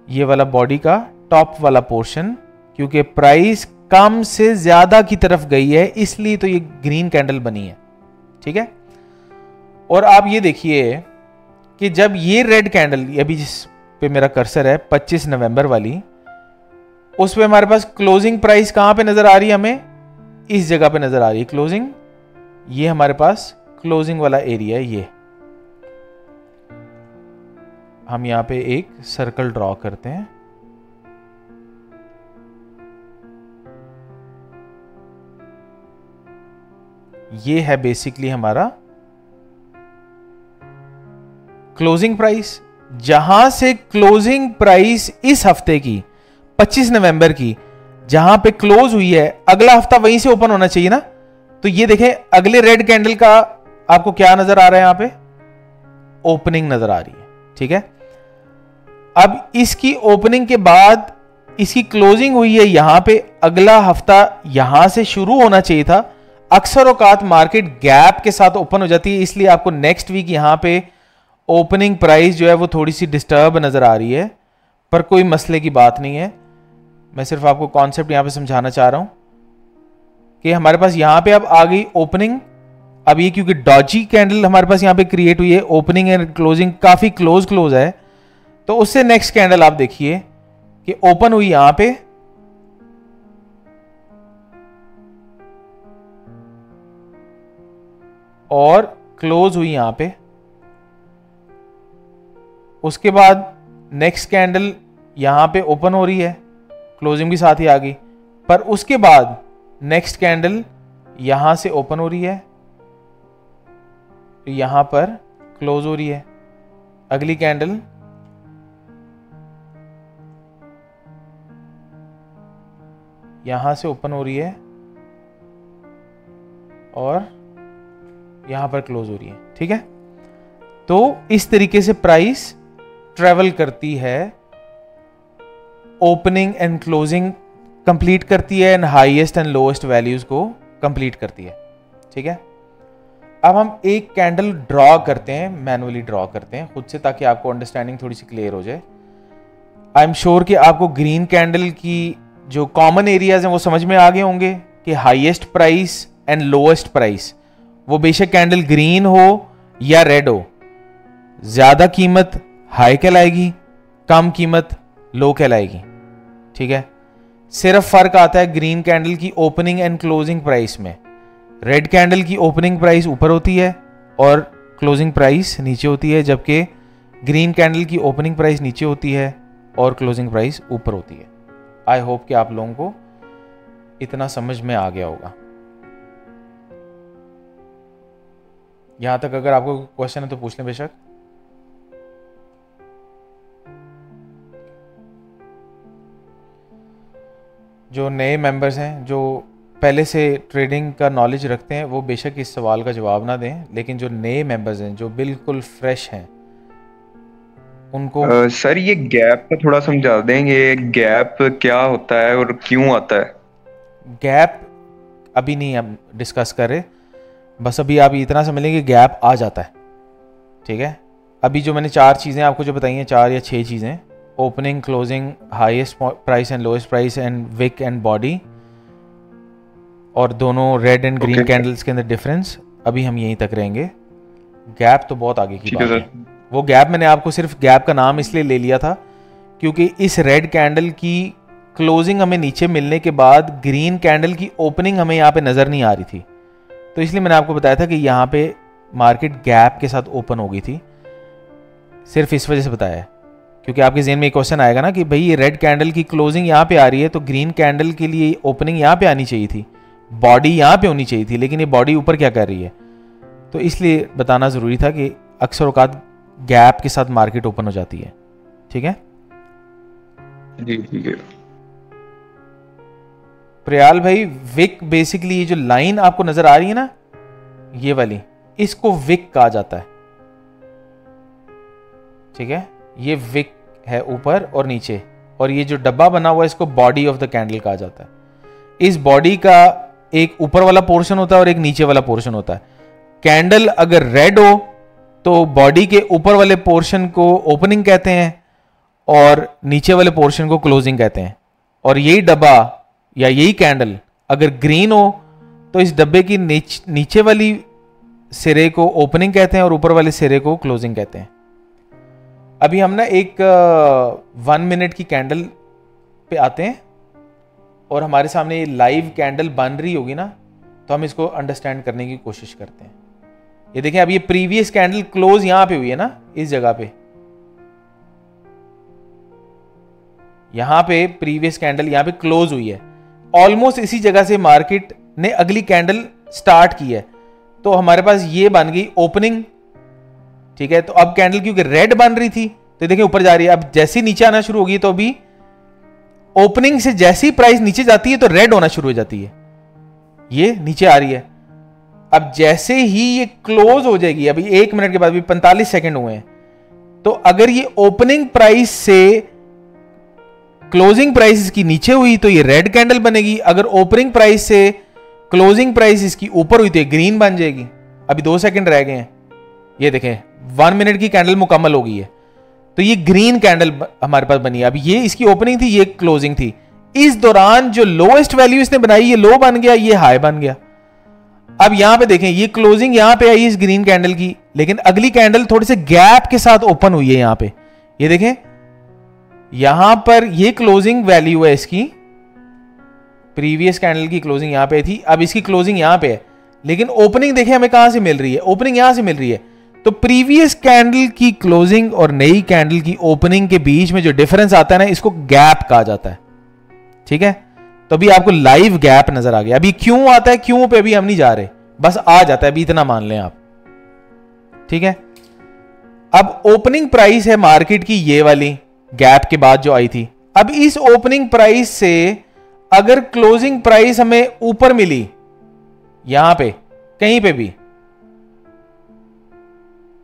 ये वाला बॉडी का टॉप वाला पोर्शन, क्योंकि प्राइस कम से ज्यादा की तरफ गई है इसलिए तो ये ग्रीन कैंडल बनी है, ठीक है। और आप ये देखिए कि जब ये रेड कैंडल अभी जिस पे मेरा कर्सर है 25 नवंबर वाली, उस पे हमारे पास क्लोजिंग प्राइस कहां पे नजर आ रही है, हमें इस जगह पे नजर आ रही है क्लोजिंग। ये हमारे पास क्लोजिंग वाला एरिया है। ये हम यहां पे एक सर्कल ड्रॉ करते हैं। ये है बेसिकली हमारा क्लोजिंग प्राइस, जहां से क्लोजिंग प्राइस इस हफ्ते की 25 नवंबर की जहां पे क्लोज हुई है, अगला हफ्ता वहीं से ओपन होना चाहिए ना। तो ये देखें अगले रेड कैंडल का आपको क्या नजर आ रहा है, यहां पे ओपनिंग नजर आ रही है, ठीक है। अब इसकी ओपनिंग के बाद इसकी क्लोजिंग हुई है यहां पे, अगला हफ्ता यहां से शुरू होना चाहिए था। अक्सर औकात मार्केट गैप के साथ ओपन हो जाती है, इसलिए आपको नेक्स्ट वीक यहां पे ओपनिंग प्राइस जो है वो थोड़ी सी डिस्टर्ब नजर आ रही है, पर कोई मसले की बात नहीं है। मैं सिर्फ आपको कॉन्सेप्ट यहां पे समझाना चाह रहा हूं कि हमारे पास यहां पे अब आ गई ओपनिंग। अब ये क्योंकि डॉजी कैंडल हमारे पास यहां पे क्रिएट हुई है, ओपनिंग एंड क्लोजिंग काफी क्लोज है, तो उससे नेक्स्ट कैंडल आप देखिए कि ओपन हुई यहां पे और क्लोज हुई यहां पे। उसके बाद नेक्स्ट कैंडल यहां पे ओपन हो रही है, क्लोजिंग भी साथ ही आ गई, पर उसके बाद नेक्स्ट कैंडल यहां से ओपन हो रही है, तो यहां पर क्लोज हो रही है। अगली कैंडल यहां से ओपन हो रही है और यहां पर क्लोज हो रही है, ठीक है। तो इस तरीके से प्राइस ट्रेवल करती है, ओपनिंग एंड क्लोजिंग कंप्लीट करती है and highest and lowest values को कंप्लीट करती है, ठीक है। अब हम एक कैंडल ड्रॉ करते हैं, मैनुअली ड्रॉ करते हैं खुद से, ताकि आपको अंडरस्टैंडिंग थोड़ी सी क्लियर हो जाए। आई एम श्योर कि आपको ग्रीन कैंडल की जो कॉमन एरियाज हैं वो समझ में आ गए होंगे कि highest price and lowest price, वो बेशक कैंडल ग्रीन हो या रेड हो, ज्यादा कीमत हाई कहलाएगी, कम कीमत लो कहलाएगी, ठीक है। सिर्फ फर्क आता है ग्रीन कैंडल की ओपनिंग एंड क्लोजिंग प्राइस में। रेड कैंडल की ओपनिंग प्राइस ऊपर होती है और क्लोजिंग प्राइस नीचे होती है, जबकि ग्रीन कैंडल की ओपनिंग प्राइस नीचे होती है और क्लोजिंग प्राइस ऊपर होती है। आई होप कि आप लोगों को इतना समझ में आ गया होगा। यहां तक अगर आपको क्वेश्चन है तो पूछ लें बेशक। जो नए मेंबर्स हैं, जो पहले से ट्रेडिंग का नॉलेज रखते हैं, वो बेशक इस सवाल का जवाब ना दें, लेकिन जो नए मेंबर्स हैं जो बिल्कुल फ्रेश हैं उनको सर ये गैप का थोड़ा समझा देंगे, गैप क्या होता है और क्यों आता है? गैप अभी नहीं हम डिस्कस कर रहे, बस अभी आप इतना समझ लें कि गैप आ जाता है, ठीक है। अभी जो मैंने 4 चीज़ें आपको जो बताई हैं, 4 या 6 चीज़ें, opening, closing, highest price and lowest price and wick and body, और दोनों रेड एंड ग्रीन कैंडल्स के अंदर डिफरेंस, अभी हम यहीं तक रहेंगे। गैप तो बहुत आगे की बात है। वो गैप मैंने आपको सिर्फ गैप का नाम इसलिए ले लिया था क्योंकि इस रेड कैंडल की क्लोजिंग हमें नीचे मिलने के बाद ग्रीन कैंडल की ओपनिंग हमें यहाँ पे नज़र नहीं आ रही थी, तो इसलिए मैंने आपको बताया था कि यहाँ पे मार्केट गैप के साथ ओपन हो गई थी। सिर्फ इस वजह से बताया है क्योंकि आपके ज़हन में एक क्वेश्चन आएगा ना कि भाई ये रेड कैंडल की क्लोजिंग यहाँ पे आ रही है, तो ग्रीन कैंडल के लिए ओपनिंग यहाँ पे आनी चाहिए थी, बॉडी यहाँ पे होनी चाहिए थी, लेकिन ये बॉडी ऊपर क्या कर रही है। तो इसलिए बताना ज़रूरी था कि अक्सर औकात गैप के साथ मार्केट ओपन हो जाती है, ठीक है। जी ठीक है। प्रयाल भाई, विक बेसिकली ये जो लाइन आपको नजर आ रही है ना, ये वाली, इसको विक कहा जाता है। ठीक है, ये विक है ऊपर और नीचे, और ये जो डब्बा बना हुआ है इसको बॉडी ऑफ द कैंडल कहा जाता है। इस बॉडी का एक ऊपर वाला पोर्शन होता है और एक नीचे वाला पोर्शन होता है। कैंडल अगर रेड हो तो बॉडी के ऊपर वाले पोर्शन को ओपनिंग कहते हैं और नीचे वाले पोर्शन को क्लोजिंग कहते हैं। और यही डब्बा या यही कैंडल अगर ग्रीन हो तो इस डब्बे की नीचे वाली सिरे को ओपनिंग कहते हैं और ऊपर वाले सिरे को क्लोजिंग कहते हैं। अभी हम ना एक 1 मिनट की कैंडल पे आते हैं और हमारे सामने ये लाइव कैंडल बन रही होगी ना, तो हम इसको अंडरस्टैंड करने की कोशिश करते हैं। ये देखें, अब ये प्रीवियस कैंडल क्लोज यहां पे हुई है ना, इस जगह पे, यहां पे प्रीवियस कैंडल यहां पे क्लोज हुई है। ऑलमोस्ट इसी जगह से मार्केट ने अगली कैंडल स्टार्ट की है, तो हमारे पास ये बन गई ओपनिंग। ठीक है, तो अब कैंडल क्योंकि रेड बन रही थी तो देखिए ऊपर जा रही है। अब जैसे ही नीचे आना शुरू होगी तो अभी ओपनिंग से जैसे ही प्राइस नीचे जाती है तो रेड होना शुरू हो जाती है, ये नीचे आ रही है। अब जैसे ही ये क्लोज हो जाएगी, अभी 1 मिनट के बाद भी 45 सेकंड हुए हैं, तो अगर ये ओपनिंग प्राइस से क्लोजिंग प्राइस इसकी नीचे हुई तो ये रेड कैंडल बनेगी। अगर ओपनिंग प्राइस से क्लोजिंग प्राइस इसकी ऊपर हुई तो ये ग्रीन बन जाएगी। अभी 2 सेकंड रह गए हैं, ये देखें 1 मिनट की कैंडल मुकम्मल हो गई है, तो ये ग्रीन कैंडल हमारे पास बनी है। अब ये इसकी ओपनिंग थी, ये क्लोजिंग थी। इस दौरान जो लोएस्ट वैल्यू इसने बनाई, ये लो बन गया, ये हाई बन गया। अब यहां पे देखें, ये क्लोजिंग यहां पे आई इस ग्रीन कैंडल की, लेकिन अगली कैंडल थोड़े से गैप के साथ ओपन हुई है यहां पे। ये देखें, यहां पर ये क्लोजिंग वैल्यू है इसकी, प्रीवियस कैंडल की क्लोजिंग यहां पे थी, अब इसकी क्लोजिंग यहां पे है, लेकिन ओपनिंग देखें हमें कहां से मिल रही है, ओपनिंग यहां से मिल रही है। तो प्रीवियस कैंडल की क्लोजिंग और नई कैंडल की ओपनिंग के बीच में जो डिफरेंस आता है ना, इसको गैप कहा जाता है। ठीक है, तो अभी आपको लाइव गैप नजर आ गया। अभी क्यों आता है, क्यों पे अभी हम नहीं जा रहे, बस आ जाता है, अभी इतना मान लें आप। ठीक है, अब ओपनिंग प्राइस है मार्केट की ये वाली, गैप के बाद जो आई थी। अब इस ओपनिंग प्राइस से अगर क्लोजिंग प्राइस हमें ऊपर मिली, यहां पे कहीं पे भी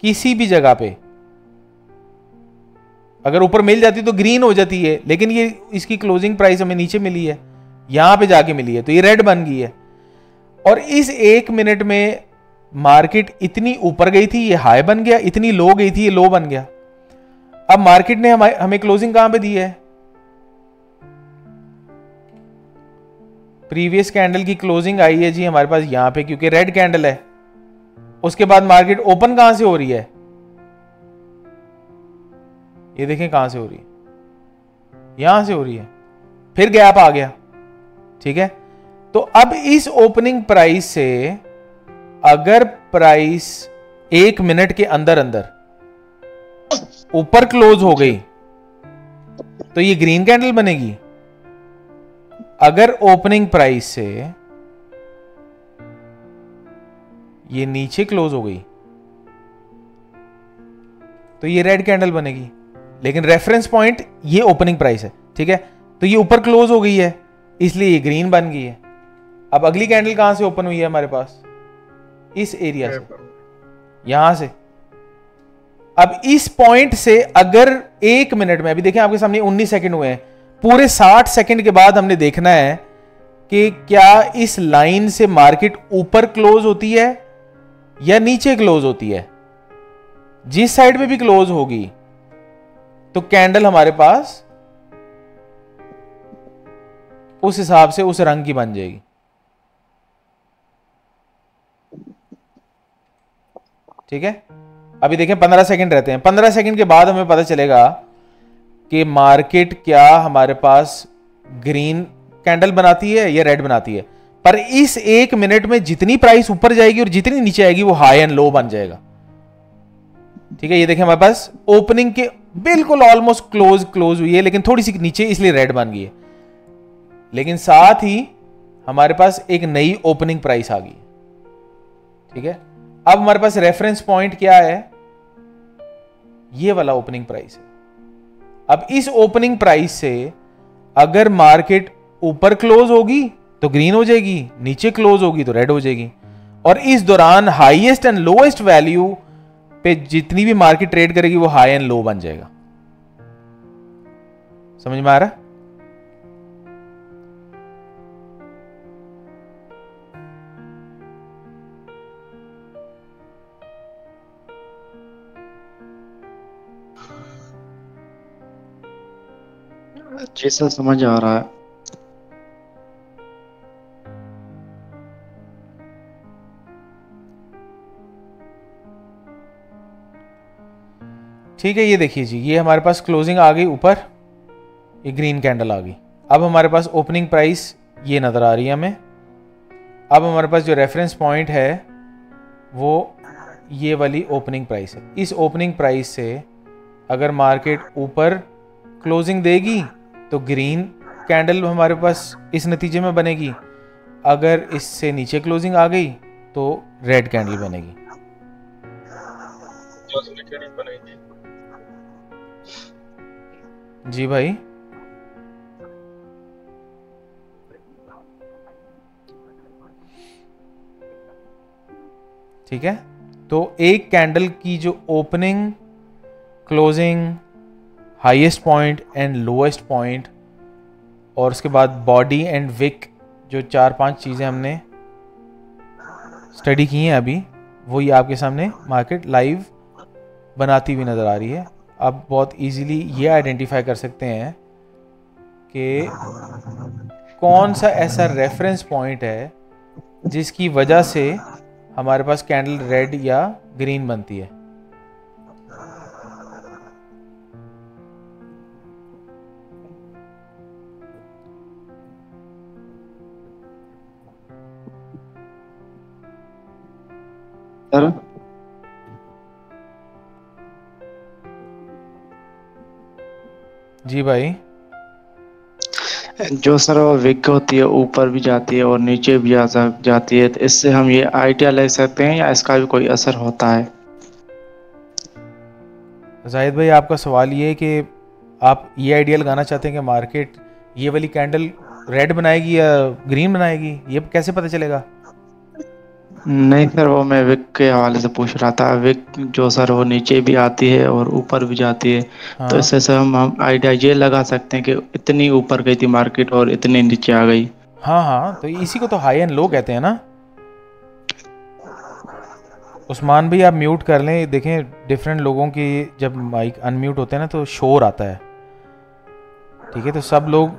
किसी भी जगह पे अगर ऊपर मिल जाती तो ग्रीन हो जाती है, लेकिन ये इसकी क्लोजिंग प्राइस हमें नीचे मिली है, यहां पे जाके मिली है, तो ये रेड बन गई है। और इस 1 मिनट में मार्केट इतनी ऊपर गई थी, ये हाई बन गया, इतनी लो गई थी, ये लो बन गया। अब मार्केट ने हमें क्लोजिंग कहां पे दी है, प्रीवियस कैंडल की क्लोजिंग आई है जी हमारे पास यहां पे, क्योंकि रेड कैंडल है। उसके बाद मार्केट ओपन कहां से हो रही है, ये देखें कहां से हो रही है, यहां से हो रही है, फिर गैप आ गया। ठीक है, तो अब इस ओपनिंग प्राइस से अगर प्राइस 1 मिनट के अंदर अंदर ऊपर क्लोज हो गई तो ये ग्रीन कैंडल बनेगी। अगर ओपनिंग प्राइस से ये नीचे क्लोज हो गई तो ये रेड कैंडल बनेगी, लेकिन रेफरेंस पॉइंट ये ओपनिंग प्राइस है। ठीक है, तो ये ऊपर क्लोज हो गई है इसलिए ये ग्रीन बन गई है। अब अगली कैंडल कहां से ओपन हुई है हमारे पास, इस एरिया से, यहां से। अब इस पॉइंट से अगर 1 मिनट में, अभी देखें आपके सामने 19 सेकंड हुए हैं, पूरे 60 सेकंड के बाद हमने देखना है कि क्या इस लाइन से मार्केट ऊपर क्लोज होती है या नीचे क्लोज होती है। जिस साइड पे भी क्लोज होगी तो कैंडल हमारे पास उस हिसाब से उस रंग की बन जाएगी। ठीक है, अभी देखें 15 सेकंड रहते हैं, 15 सेकंड के बाद हमें पता चलेगा कि मार्केट क्या हमारे पास ग्रीन कैंडल बनाती है या रेड बनाती है। पर इस 1 मिनट में जितनी प्राइस ऊपर जाएगी और जितनी नीचे आएगी वो हाई एंड लो बन जाएगा। ठीक है, ये देखें हमारे पास ओपनिंग के बिल्कुल ऑलमोस्ट क्लोज हुई है, लेकिन थोड़ी सी नीचे इसलिए रेड बन गई है, लेकिन साथ ही हमारे पास एक नई ओपनिंग प्राइस आ गई। ठीक है, अब हमारे पास रेफरेंस पॉइंट क्या है, ये वाला ओपनिंग प्राइस है। अब इस ओपनिंग प्राइस से अगर मार्केट ऊपर क्लोज होगी तो ग्रीन हो जाएगी, नीचे क्लोज होगी तो रेड हो जाएगी, और इस दौरान हाईएस्ट एंड लोएस्ट वैल्यू पे जितनी भी मार्केट ट्रेड करेगी वो हाई एंड लो बन जाएगा। समझ में आ रहा? जी सर, समझ आ रहा है। ठीक है, ये देखिए जी, ये हमारे पास क्लोजिंग आ गई ऊपर, ये ग्रीन कैंडल आ गई। अब हमारे पास ओपनिंग प्राइस ये नज़र आ रही है हमें। अब हमारे पास जो रेफरेंस पॉइंट है वो ये वाली ओपनिंग प्राइस है। इस ओपनिंग प्राइस से अगर मार्केट ऊपर क्लोजिंग देगी तो ग्रीन कैंडल हमारे पास इस नतीजे में बनेगी, अगर इससे नीचे क्लोजिंग आ गई तो रेड कैंडल बनेगी। जी भाई, ठीक है। तो एक कैंडल की जो opening, closing, highest point and lowest point, और उसके बाद बॉडी एंड विक, जो 4-5 चीज़ें हमने स्टडी की हैं अभी, वो ये आपके सामने मार्केट लाइव बनाती हुई नज़र आ रही है। आप बहुत इजीली ये आइडेंटिफाई कर सकते हैं कि कौन सा ऐसा रेफरेंस पॉइंट है जिसकी वजह से हमारे पास कैंडल रेड या ग्रीन बनती है। सर, जी भाई, जो सर वो विक होती है, ऊपर भी जाती है और नीचे भी जाती है, तो इससे हम ये आइडिया ले सकते हैं या इसका भी कोई असर होता है? जाहिद भाई, आपका सवाल ये है कि आप ये आइडिया लगाना चाहते हैं कि मार्केट ये वाली कैंडल रेड बनाएगी या ग्रीन बनाएगी, ये कैसे पता चलेगा? नहीं सर, वो मैं विक के हवाले से पूछ रहा था। विक जो सर वो नीचे भी आती है और ऊपर भी जाती है, तो हाँ इससे सर हम आइडिया ये लगा सकते हैं कि इतनी ऊपर गई थी मार्केट और इतनी नीचे आ गई। हाँ हाँ, तो इसी को तो हाई एंड लो कहते हैं ना। उस्मान भाई, आप म्यूट कर लें। देखें, डिफरेंट लोगों की जब माइक अनम्यूट होते हैं ना तो शोर आता है। ठीक है, तो सब लोग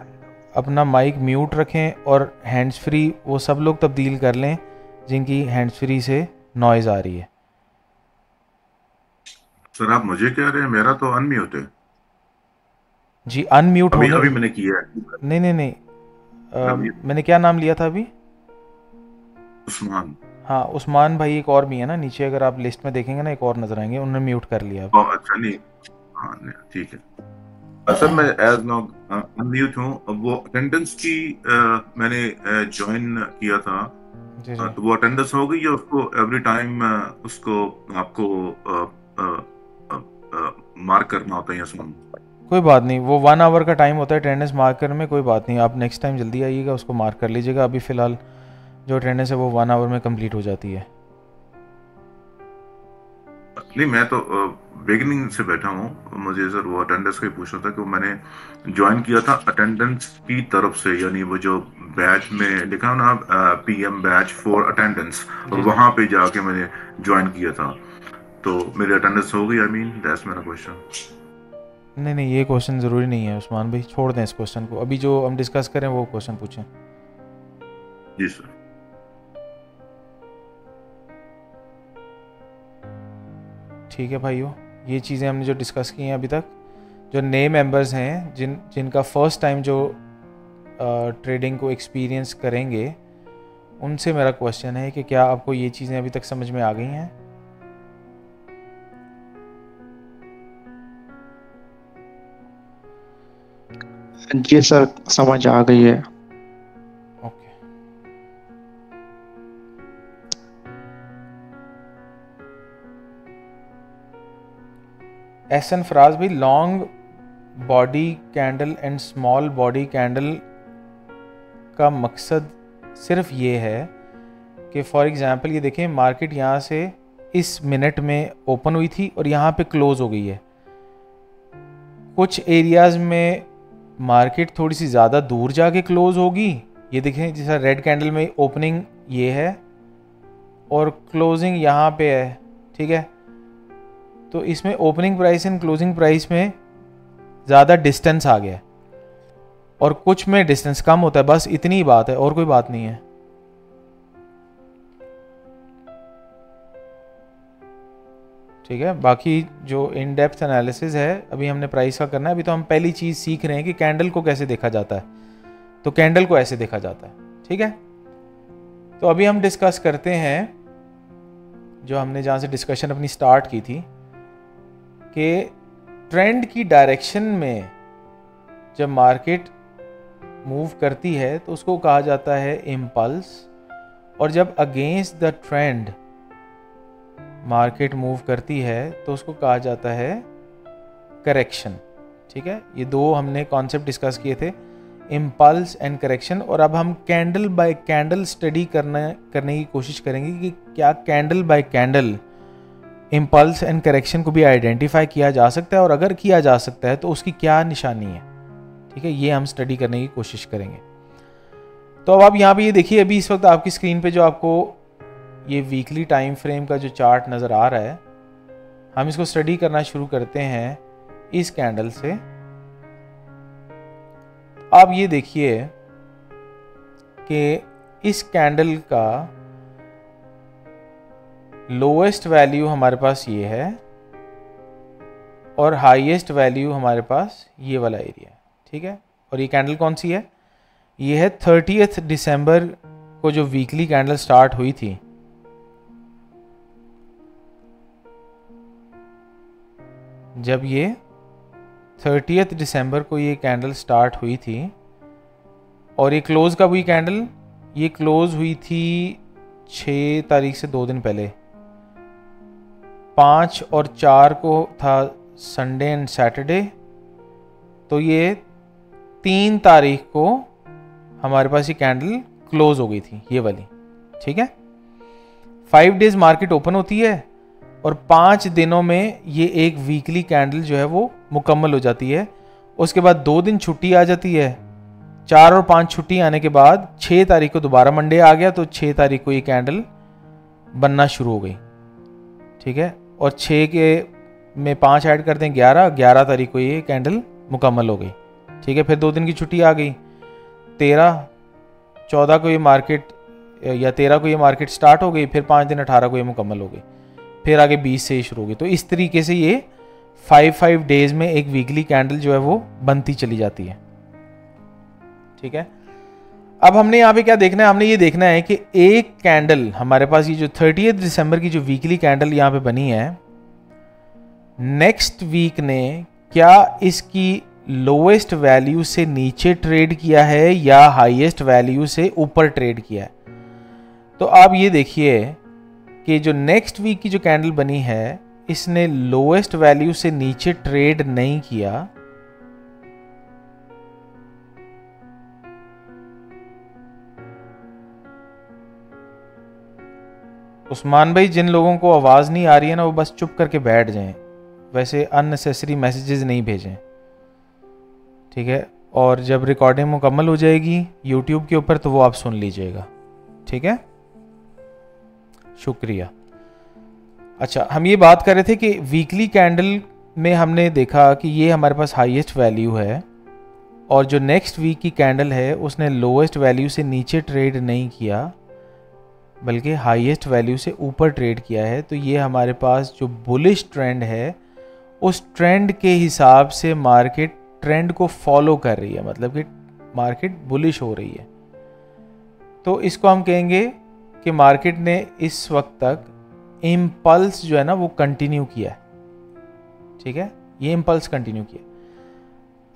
अपना माइक म्यूट रखें और हैंड्स फ्री वो सब लोग तब्दील कर लें जिनकी हैंड्स फ्री से नॉइज़ आ रही है। सर आप मुझे कह रहे हैं, मेरा तो अनम्यूट है। जी, अनम्यूट अभी होने। अभी मैंने किया है। नहीं नहीं नहीं, अभी मैंने क्या नाम लिया था अभी? उस्मान। हाँ, उस्मान भाई एक और भी है ना नीचे, अगर आप लिस्ट में देखेंगे ना एक और नजर आएंगे, उन्होंने म्यूट कर लिया अभी। अच्छा, नहीं, हाँ नहीं, ठीक है। सर मैं एज नाउ अनम्यूट हूँ। अब वो अटेंडेंस की मैंने ज्वाइन किया था, जी जी, तो वो अटेंडेंस हो गई या उसको एवरी टाइम उसको आपको मार्क करना होता है या सुन? कोई बात नहीं, वो 1 आवर का टाइम होता है अटेंडेंस मार्क करने में। कोई बात नहीं, आप नेक्स्ट टाइम जल्दी आइएगा, उसको मार्क कर लीजिएगा। अभी फ़िलहाल जो अटेंडेंस है वो 1 आवर में कंप्लीट हो जाती है। नहीं, मैं तो बिगिनिंग से बैठा हूँ। मुझे सर वो अटेंडेंस का ही पूछना था कि मैंने ज्वाइन किया था अटेंडेंस की तरफ से, यानी वो जो बैच में लिखा ना पीएम बैच फॉर अटेंडेंस, और जी जी, वहां पे जाके मैंने ज्वाइन किया था, तो मेरी अटेंडेंस हो गई। आई मीन दैट्स मेरा क्वेश्चन। नहीं नहीं, ये क्वेश्चन ज़रूरी नहीं है उस्मान भाई, छोड़ दें इस क्वेश्चन को। अभी जो हम डिस्कस करें वो क्वेश्चन पूछें। जी सर। ठीक है भाइयों, ये चीज़ें हमने जो डिस्कस की हैं अभी तक, जो नए मेंबर्स हैं जिनका फर्स्ट टाइम जो ट्रेडिंग को एक्सपीरियंस करेंगे, उनसे मेरा क्वेश्चन है कि क्या आपको ये चीज़ें अभी तक समझ में आ गई हैं? जी सर, समझ आ गई है। ओके, एहसन फराज भाई, long body candle and small body candle का मकसद सिर्फ ये है कि फॉर एग्जांपल ये देखें, मार्केट यहाँ से इस मिनट में ओपन हुई थी और यहाँ पे क्लोज हो गई है। कुछ एरियाज़ में मार्केट थोड़ी सी ज़्यादा दूर जाके क्लोज होगी। ये देखें जैसा रेड कैंडल में ओपनिंग ये है और क्लोजिंग यहाँ पे है, ठीक है। तो इसमें opening price and closing price में ज़्यादा डिस्टेंस आ गया है और कुछ में डिस्टेंस कम होता है, बस इतनी ही बात है और कोई बात नहीं है। ठीक है, बाकी जो इन डेप्थ एनालिसिस है अभी हमने प्राइस का करना है। अभी तो हम पहली चीज़ सीख रहे हैं कि कैंडल को कैसे देखा जाता है, तो कैंडल को ऐसे देखा जाता है, ठीक है। तो अभी हम डिस्कस करते हैं जो हमने जहाँ से डिस्कशन अपनी स्टार्ट की थी कि ट्रेंड की डायरेक्शन में जब मार्केट मूव करती है तो उसको कहा जाता है इम्पल्स, और जब against the trend market move करती है तो उसको कहा जाता है करेक्शन। ठीक है, ये दो हमने कॉन्सेप्ट डिस्कस किए थे, इम्पल्स एंड करेक्शन। और अब हम कैंडल बाय कैंडल स्टडी करने की कोशिश करेंगे कि क्या candle bye candle impulse and correction को भी आइडेंटिफाई किया जा सकता है, और अगर किया जा सकता है तो उसकी क्या निशानी है। ठीक है, ये हम स्टडी करने की कोशिश करेंगे। तो अब आप यहाँ पे ये देखिए, अभी इस वक्त आपकी स्क्रीन पे जो आपको ये वीकली टाइम फ्रेम का जो चार्ट नज़र आ रहा है, हम इसको स्टडी करना शुरू करते हैं इस कैंडल से। आप ये देखिए कि इस कैंडल का लोएस्ट वैल्यू हमारे पास ये है और हाईएस्ट वैल्यू हमारे पास ये वाला एरिया है। ठीक है, और ये कैंडल कौन सी है? ये है 30 दिसंबर को जो वीकली कैंडल स्टार्ट हुई थी। जब ये 30 दिसंबर को ये कैंडल स्टार्ट हुई थी और ये क्लोज कब हुई कैंडल? ये क्लोज हुई थी 6 तारीख से 2 दिन पहले। 5 और 4 को था संडे एंड सैटरडे, तो ये 3 तारीख को हमारे पास ये कैंडल क्लोज हो गई थी, ये वाली। ठीक है, 5 डेज मार्केट ओपन होती है और 5 दिनों में ये एक वीकली कैंडल जो है वो मुकम्मल हो जाती है। उसके बाद 2 दिन छुट्टी आ जाती है। 4 और 5 छुट्टी आने के बाद 6 तारीख को दोबारा मंडे आ गया, तो 6 तारीख को ये कैंडल बनना शुरू हो गई। ठीक है, और 6 के में 5 ऐड करते हैं 11 तारीख को ये कैंडल मुकम्मल हो गई। ठीक है, फिर 2 दिन की छुट्टी आ गई। 14 को ये मार्केट या 13 को ये मार्केट स्टार्ट हो गई, फिर 5 दिन 18 को ये मुकम्मल हो गई, फिर आगे 20 से ही शुरू हो गई। तो इस तरीके से ये 5 डेज में एक वीकली कैंडल जो है वो बनती चली जाती है। ठीक है, अब हमने यहाँ पे क्या देखना है? हमने ये देखना है कि एक कैंडल हमारे पास, ये जो 30 दिसंबर की जो वीकली कैंडल यहाँ पे बनी है, नेक्स्ट वीक ने क्या इसकी लोएस्ट वैल्यू से नीचे ट्रेड किया है या हाईएस्ट वैल्यू से ऊपर ट्रेड किया है। तो आप ये देखिए कि जो नेक्स्ट वीक की जो कैंडल बनी है, इसने लोएस्ट वैल्यू से नीचे ट्रेड नहीं किया। उस्मान भाई, जिन लोगों को आवाज नहीं आ रही है ना, वो बस चुप करके बैठ जाएं, वैसे अननेसेसरी मैसेजेस नहीं भेजें। ठीक है, और जब रिकॉर्डिंग मुकम्मल हो जाएगी यूट्यूब के ऊपर तो वो आप सुन लीजिएगा। ठीक है, शुक्रिया। अच्छा, हम ये बात कर रहे थे कि वीकली कैंडल में हमने देखा कि ये हमारे पास हाईएस्ट वैल्यू है और जो नेक्स्ट वीक की कैंडल है उसने लोएस्ट वैल्यू से नीचे ट्रेड नहीं किया बल्कि हाईएस्ट वैल्यू से ऊपर ट्रेड किया है। तो ये हमारे पास जो बुलिश ट्रेंड है, उस ट्रेंड के हिसाब से मार्केट ट्रेंड को फॉलो कर रही है, मतलब कि मार्केट बुलिश हो रही है। तो इसको हम कहेंगे कि मार्केट ने इस वक्त तक इम्पल्स जो है ना वो कंटिन्यू किया है। ठीक है, ये इम्पल्स कंटिन्यू किया।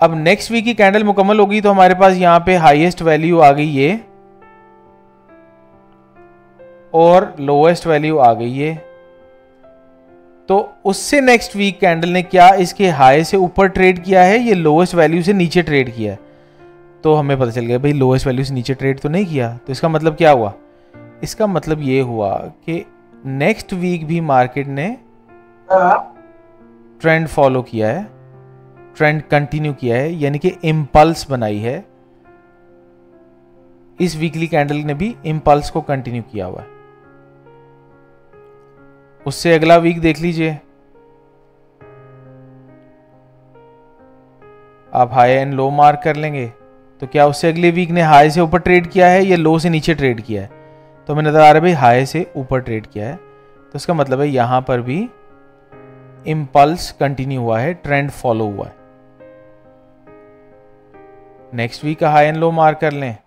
अब नेक्स्ट वीक की कैंडल मुकम्मल होगी तो हमारे पास यहां पे हाईएस्ट वैल्यू आ गई ये और लोएस्ट वैल्यू आ गई ये। तो उससे नेक्स्ट वीक कैंडल ने क्या इसके हाई से ऊपर ट्रेड किया है, ये लोएस्ट वैल्यू से नीचे ट्रेड किया है। तो हमें पता चल गया भाई लोएस्ट वैल्यू से नीचे ट्रेड तो नहीं किया। तो इसका मतलब क्या हुआ, इसका मतलब ये हुआ कि नेक्स्ट वीक भी मार्केट ने ट्रेंड फॉलो किया है, ट्रेंड कंटिन्यू किया है, यानी कि इम्पल्स बनाई है। इस वीकली कैंडल ने भी इम्पल्स को कंटिन्यू किया हुआ है। उससे अगला वीक देख लीजिए, आप हाई एंड लो मार्क कर लेंगे तो क्या उससे अगले वीक ने हाई से ऊपर ट्रेड किया है या लो से नीचे ट्रेड किया है। तो हमें नजर आ रहा है भाई हाई से ऊपर ट्रेड किया है। तो इसका मतलब है यहां पर भी इम्पल्स कंटिन्यू हुआ है, ट्रेंड फॉलो हुआ है। नेक्स्ट वीक का हाई एंड लो मार्क कर लें,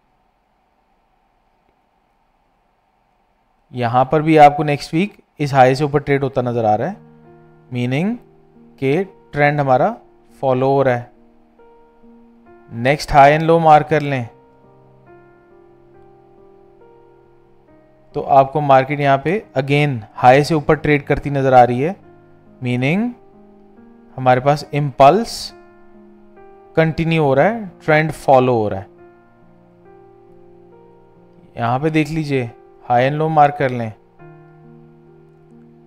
यहां पर भी आपको नेक्स्ट वीक इस हाई से ऊपर ट्रेड होता नजर आ रहा है, मीनिंग के ट्रेंड हमारा फॉलो हो रहा है। Next high and low mark कर लें तो आपको मार्केट यहां पे अगेन हाई से ऊपर ट्रेड करती नजर आ रही है, मीनिंग हमारे पास इम्पल्स कंटिन्यू हो रहा है, ट्रेंड फॉलो हो रहा है। यहां पे देख लीजिए हाई एंड लो मार्क कर लें,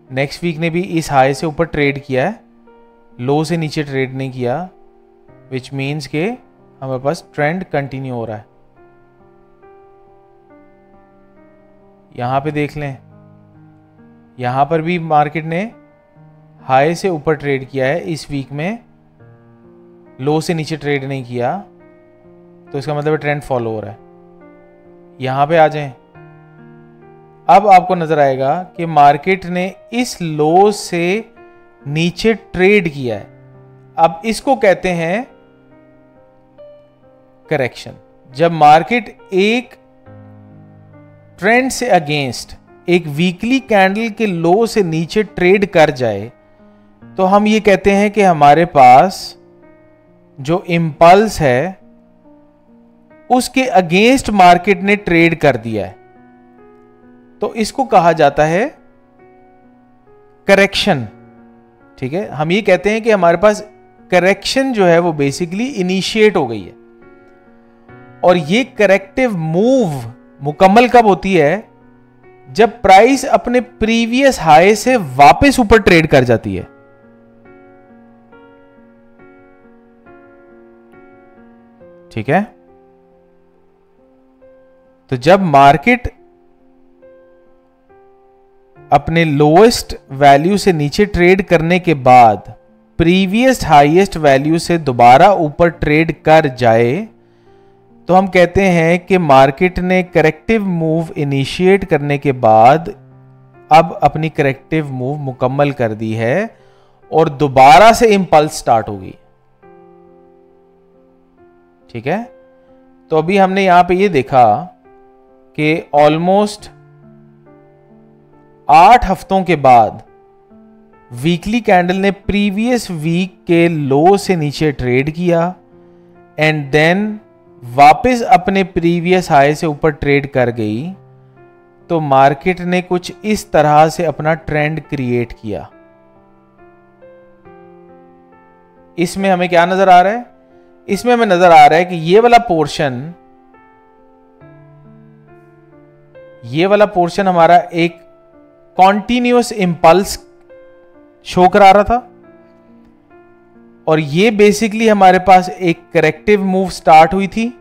नेक्स्ट वीक ने भी इस हाई से ऊपर ट्रेड किया है, लो से नीचे ट्रेड नहीं किया, विच मीन्स के हमारे पास ट्रेंड कंटिन्यू हो रहा है। यहां पे देख लें, यहां पर भी मार्केट ने हाई से ऊपर ट्रेड किया है इस वीक में, लो से नीचे ट्रेड नहीं किया, तो इसका मतलब ट्रेंड फॉलो हो रहा है। यहां पे आ जाएं, अब आपको नजर आएगा कि मार्केट ने इस लो से नीचे ट्रेड किया है। अब इसको कहते हैं करेक्शन। जब मार्केट एक ट्रेंड से अगेंस्ट एक वीकली कैंडल के लो से नीचे ट्रेड कर जाए तो हम ये कहते हैं कि हमारे पास जो इम्पल्स है उसके अगेंस्ट मार्केट ने ट्रेड कर दिया है, तो इसको कहा जाता है करेक्शन। ठीक है, हम ये कहते हैं कि हमारे पास करेक्शन जो है वो बेसिकली इनिशिएट हो गई है। और ये करेक्टिव मूव मुकम्मल कब होती है, जब प्राइस अपने प्रीवियस हाई से वापस ऊपर ट्रेड कर जाती है। ठीक है, तो जब मार्केट अपने लोएस्ट वैल्यू से नीचे ट्रेड करने के बाद प्रीवियस हाईएस्ट वैल्यू से दोबारा ऊपर ट्रेड कर जाए तो हम कहते हैं कि मार्केट ने करेक्टिव मूव इनिशिएट करने के बाद अब अपनी करेक्टिव मूव मुकम्मल कर दी है और दोबारा से इंपल्स स्टार्ट होगी। ठीक है, तो अभी हमने यहां पे ये देखा कि ऑलमोस्ट 8 हफ्तों के बाद वीकली कैंडल ने प्रीवियस वीक के लो से नीचे ट्रेड किया एंड देन वापस अपने प्रीवियस हाई से ऊपर ट्रेड कर गई। तो मार्केट ने कुछ इस तरह से अपना ट्रेंड क्रिएट किया। इसमें हमें क्या नजर आ रहा है, इसमें हमें नजर आ रहा है कि ये वाला पोर्शन हमारा एक कॉन्टिन्यूअस इंपल्स शो करा रहा था और ये बेसिकली हमारे पास एक करेक्टिव मूव स्टार्ट हुई थी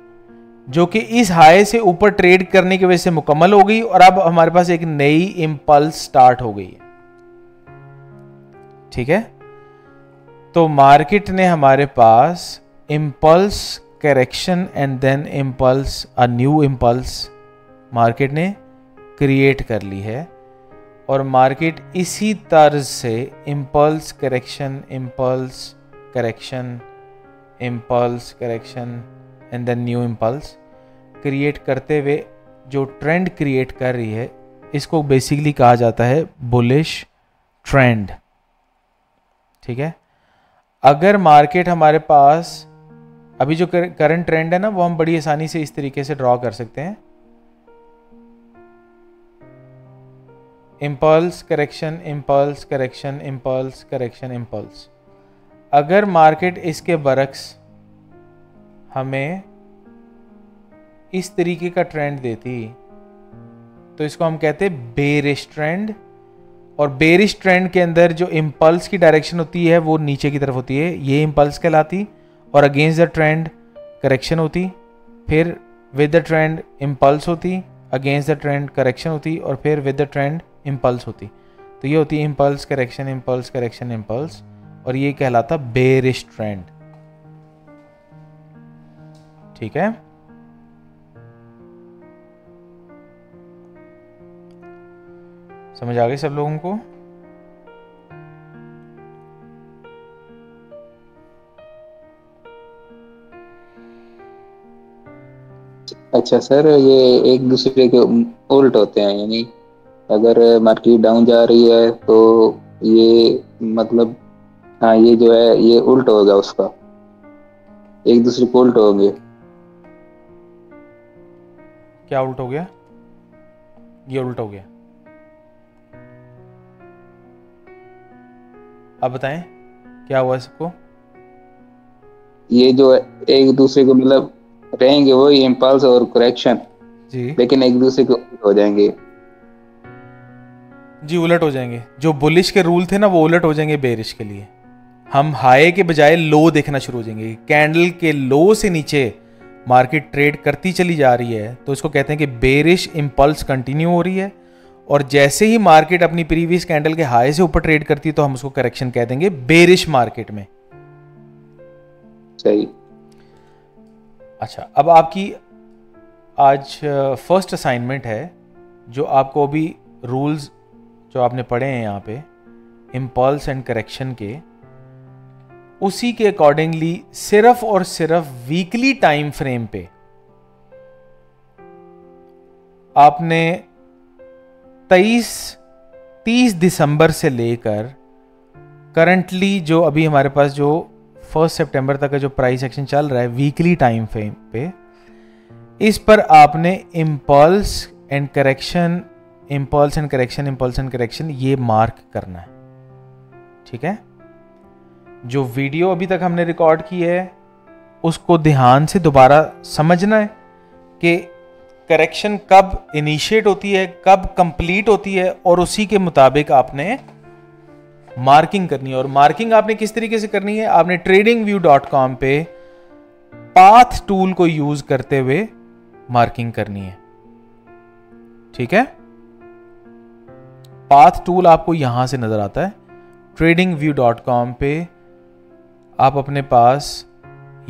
जो कि इस हाई से ऊपर ट्रेड करने की वजह से मुकम्मल हो गई और अब हमारे पास एक नई इंपल्स स्टार्ट हो गई है। ठीक है, तो मार्केट ने हमारे पास impulse correction and then impulse a new impulse market ने क्रिएट कर ली है और मार्केट इसी तर्ज से impulse correction impulse correction impulse correction and then new impulse create करते हुए जो ट्रेंड क्रिएट कर रही है इसको बेसिकली कहा जाता है बुलिश ट्रेंड। ठीक है, अगर मार्केट हमारे पास अभी जो करंट ट्रेंड है ना वो हम बड़ी आसानी से इस तरीके से ड्रॉ कर सकते हैं। Impulse correction, impulse correction, impulse correction, impulse. अगर मार्केट इसके बरक्स हमें इस तरीके का ट्रेंड देती तो इसको हम कहते हैं बेरिश ट्रेंड। और बेरिश ट्रेंड के अंदर जो इम्पल्स की डायरेक्शन होती है वो नीचे की तरफ होती है, ये इम्पल्स कहलाती, और अगेंस्ट द ट्रेंड करेक्शन होती, फिर विद द ट्रेंड इम्पल्स होती, अगेंस्ट द ट्रेंड करेक्शन होती, और फिर विद द ट्रेंड इम्पल्स होती। तो ये होती है impulse correction, impulse correction, impulse, और ये कहलाता बेरिश ट्रेंड। ठीक है, समझ आ गई सब लोगों को? अच्छा सर, ये एक दूसरे के उल्ट होते हैं, यानी अगर मार्केट डाउन जा रही है तो ये मतलब, हाँ ये जो है ये उल्ट होगा, उसका एक दूसरे को उल्ट होंगे। क्या उल्ट हो गया? ये उल्ट हो गया। अब बताएं क्या हुआ सबको? ये जो एक दूसरे को मतलब रहेंगे वही इम्पल्स और करेक्शन जी लेकिन एक दूसरे को उल्ट हो जाएंगे। जी, उलट हो जाएंगे। जो बुलिश के रूल थे ना वो उलट हो जाएंगे बेरिश के लिए। हम हाई के बजाय लो देखना शुरू हो जाएंगे। कैंडल के लो से नीचे मार्केट ट्रेड करती चली जा रही है तो इसको कहते हैं कि बेरिश इंपल्स कंटिन्यू हो रही है, और जैसे ही मार्केट अपनी प्रीवियस कैंडल के हाई से ऊपर ट्रेड करती है तो हम उसको करेक्शन कह देंगे बेरिश मार्केट में। सही। अच्छा, अब आपकी आज फर्स्ट असाइनमेंट है जो आपको अभी रूल्स जो आपने पढ़े हैं यहाँ पे इम्पल्स एंड करेक्शन के, उसी के अकॉर्डिंगली सिर्फ और सिर्फ वीकली टाइम फ्रेम पे आपने 30 दिसंबर से लेकर करंटली जो अभी हमारे पास जो 1 सितंबर तक का जो प्राइस एक्शन चल रहा है वीकली टाइम फ्रेम पे, इस पर आपने impulse and correction, impulse and correction, impulse and correction ये मार्क करना है। ठीक है, जो वीडियो अभी तक हमने रिकॉर्ड की है उसको ध्यान से दोबारा समझना है कि करेक्शन कब इनिशिएट होती है, कब कंप्लीट होती है, और उसी के मुताबिक आपने मार्किंग करनी है। और मार्किंग आपने किस तरीके से करनी है? आपने tradingview.com पे पाथ टूल को यूज करते हुए मार्किंग करनी है। ठीक है, पाथ टूल आपको यहां से नजर आता है tradingview.com पे। आप अपने पास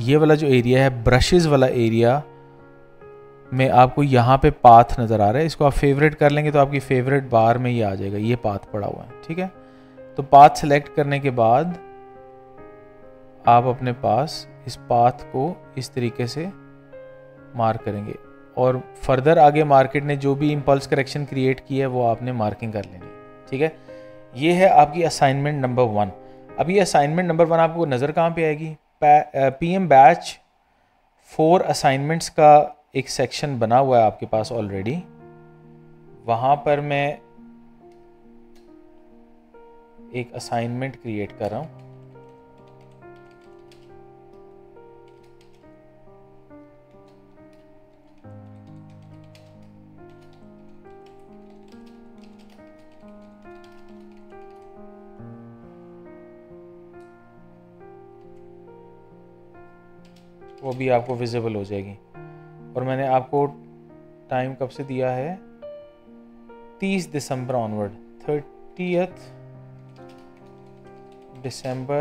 ये वाला जो एरिया है ब्रशेस वाला एरिया में आपको यहाँ पे पाथ नज़र आ रहा है, इसको आप फेवरेट कर लेंगे तो आपकी फेवरेट बार में ये आ जाएगा, ये पाथ पड़ा हुआ है। ठीक है, तो पाथ सेलेक्ट करने के बाद आप अपने पास इस पाथ को इस तरीके से मार्क करेंगे, और फर्दर आगे मार्केट ने जो भी इम्पल्स करेक्शन क्रिएट की है वो आपने मार्किंग कर लेनी। ठीक है, ये है आपकी असाइनमेंट नंबर 1। अब ये असाइनमेंट नंबर 1 आपको नज़र कहाँ पे आएगी? PM बैच 4 असाइनमेंट्स का एक सेक्शन बना हुआ है आपके पास ऑलरेडी, वहाँ पर मैं एक असाइनमेंट क्रिएट कर रहा हूँ। वो भी आपको विजिबल हो जाएगी। और मैंने आपको टाइम कब से दिया है? 30 दिसंबर onward, 30th December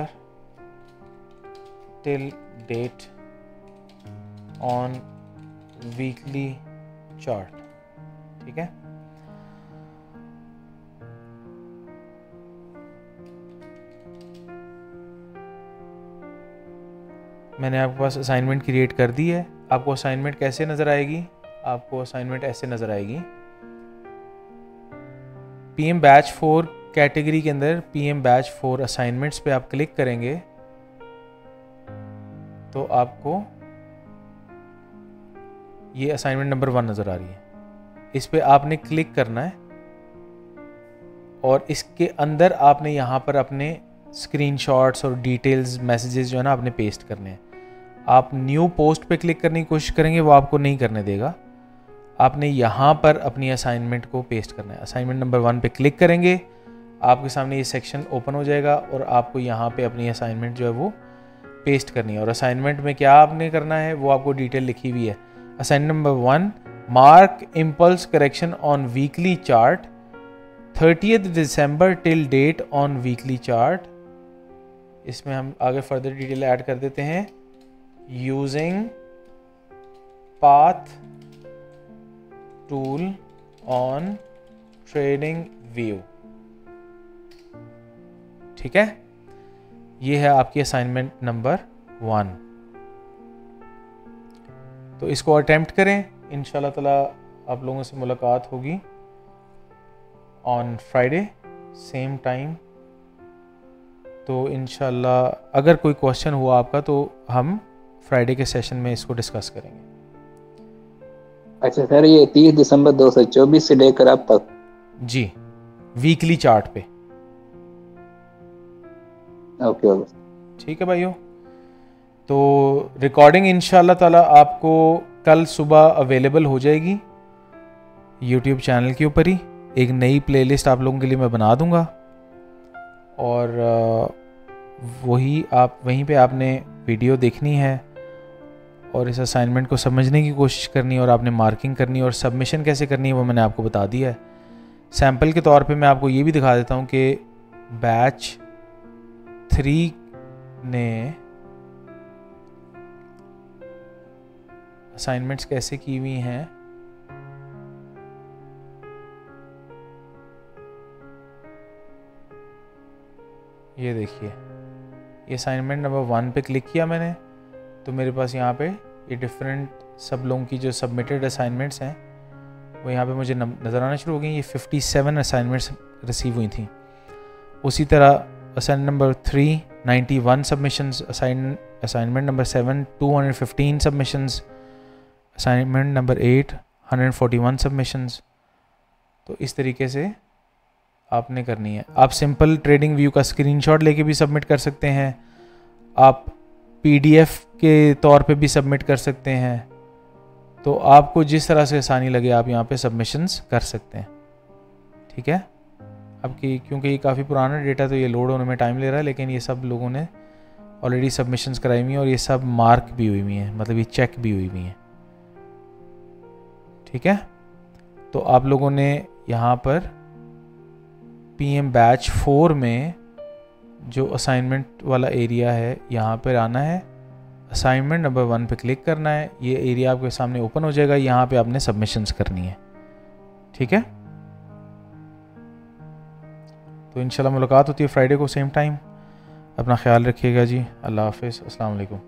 till date on weekly chart। ठीक है, मैंने आपके पास असाइनमेंट क्रिएट कर दी है। आपको असाइनमेंट कैसे नज़र आएगी? आपको असाइनमेंट ऐसे नज़र आएगी। PM बैच 4 कैटेगरी के अंदर PM बैच 4 असाइनमेंट्स पे आप क्लिक करेंगे तो आपको ये असाइनमेंट नंबर 1 नज़र आ रही है। इस पे आपने क्लिक करना है और इसके अंदर आपने यहाँ पर अपने स्क्रीनशॉट्स और डिटेल्स मैसेजेस जो है ना आपने पेस्ट करने हैं। आप न्यू पोस्ट पे क्लिक करने की कोशिश करेंगे, वो आपको नहीं करने देगा। आपने यहाँ पर अपनी असाइनमेंट को पेस्ट करना है। असाइनमेंट नंबर 1 पे क्लिक करेंगे, आपके सामने ये सेक्शन ओपन हो जाएगा और आपको यहाँ पे अपनी असाइनमेंट जो है वो पेस्ट करनी है। और असाइनमेंट में क्या आपने करना है वो आपको डिटेल लिखी हुई है। Assignment number 1, mark impulse correction on weekly chart 30th December till date on weekly chart. इसमें हम आगे फर्दर डिटेल ऐड कर देते हैं। Using path tool on TradingView. ठीक है, ये है आपकी असाइनमेंट नंबर 1। तो इसको अटेम्प्ट करें, इंशाल्लाह ताला आप लोगों से मुलाकात होगी ऑन फ्राइडे सेम टाइम। तो इंशाल्लाह अगर कोई क्वेश्चन हुआ आपका तो हम फ्राइडे के सेशन में इसको डिस्कस करेंगे। अच्छा सर, ये 30 दिसंबर 2024 से लेकर अब तक? जी, वीकली चार्ट पे। ओके ओके, ठीक है भाइयों। तो रिकॉर्डिंग इंशाल्लाह ताला आपको कल सुबह अवेलेबल हो जाएगी यूट्यूब चैनल के ऊपर ही। एक नई प्लेलिस्ट आप लोगों के लिए मैं बना दूंगा और वहीं पे आपने वीडियो देखनी है और इस असाइनमेंट को समझने की कोशिश करनी है और आपने मार्किंग करनी है और सबमिशन कैसे करनी है वो मैंने आपको बता दिया है। सैम्पल के तौर पे मैं आपको ये भी दिखा देता हूँ कि बैच 3 ने असाइनमेंट्स कैसे की हुई हैं। ये देखिए, ये असाइनमेंट नंबर 1 पे क्लिक किया मैंने तो मेरे पास यहाँ पे ये डिफरेंट सब लोगों की जो सबमिटेड असाइनमेंट्स हैं वो यहाँ पे मुझे नज़र आना शुरू हो गई। ये 57 असाइनमेंट्स रिसीव हुई थी। उसी तरह assignment number 3 91 submissions, assignment number 7 215 submissions, assignment number 8 141 submissions. तो इस तरीके से आपने करनी है। आप सिंपल ट्रेडिंग व्यू का स्क्रीनशॉट लेके भी सबमिट कर सकते हैं, आप पीडीएफ के तौर पे भी सबमिट कर सकते हैं। तो आपको जिस तरह से आसानी लगे आप यहाँ पे सबमिशंस कर सकते हैं। ठीक है, आपकी क्योंकि ये काफ़ी पुराना डेटा तो ये लोड होने में टाइम ले रहा है, लेकिन ये सब लोगों ने ऑलरेडी सबमिशंस कराई हुई हैं और ये सब मार्क भी हुई हुई हैं, मतलब ये चेक भी हुई हुई हैं। ठीक है, तो आप लोगों ने यहाँ पर पीएम बैच 4 में जो असाइनमेंट वाला एरिया है यहाँ पर आना है, असाइनमेंट नंबर 1 पे क्लिक करना है, ये एरिया आपके सामने ओपन हो जाएगा, यहाँ पे आपने सबमिशंस करनी है। ठीक है, तो इंशाल्लाह मुलाकात होती है फ्राइडे को सेम टाइम। अपना ख्याल रखिएगा जी। अल्लाह हाफिज़, अस्सलाम वालेकुम।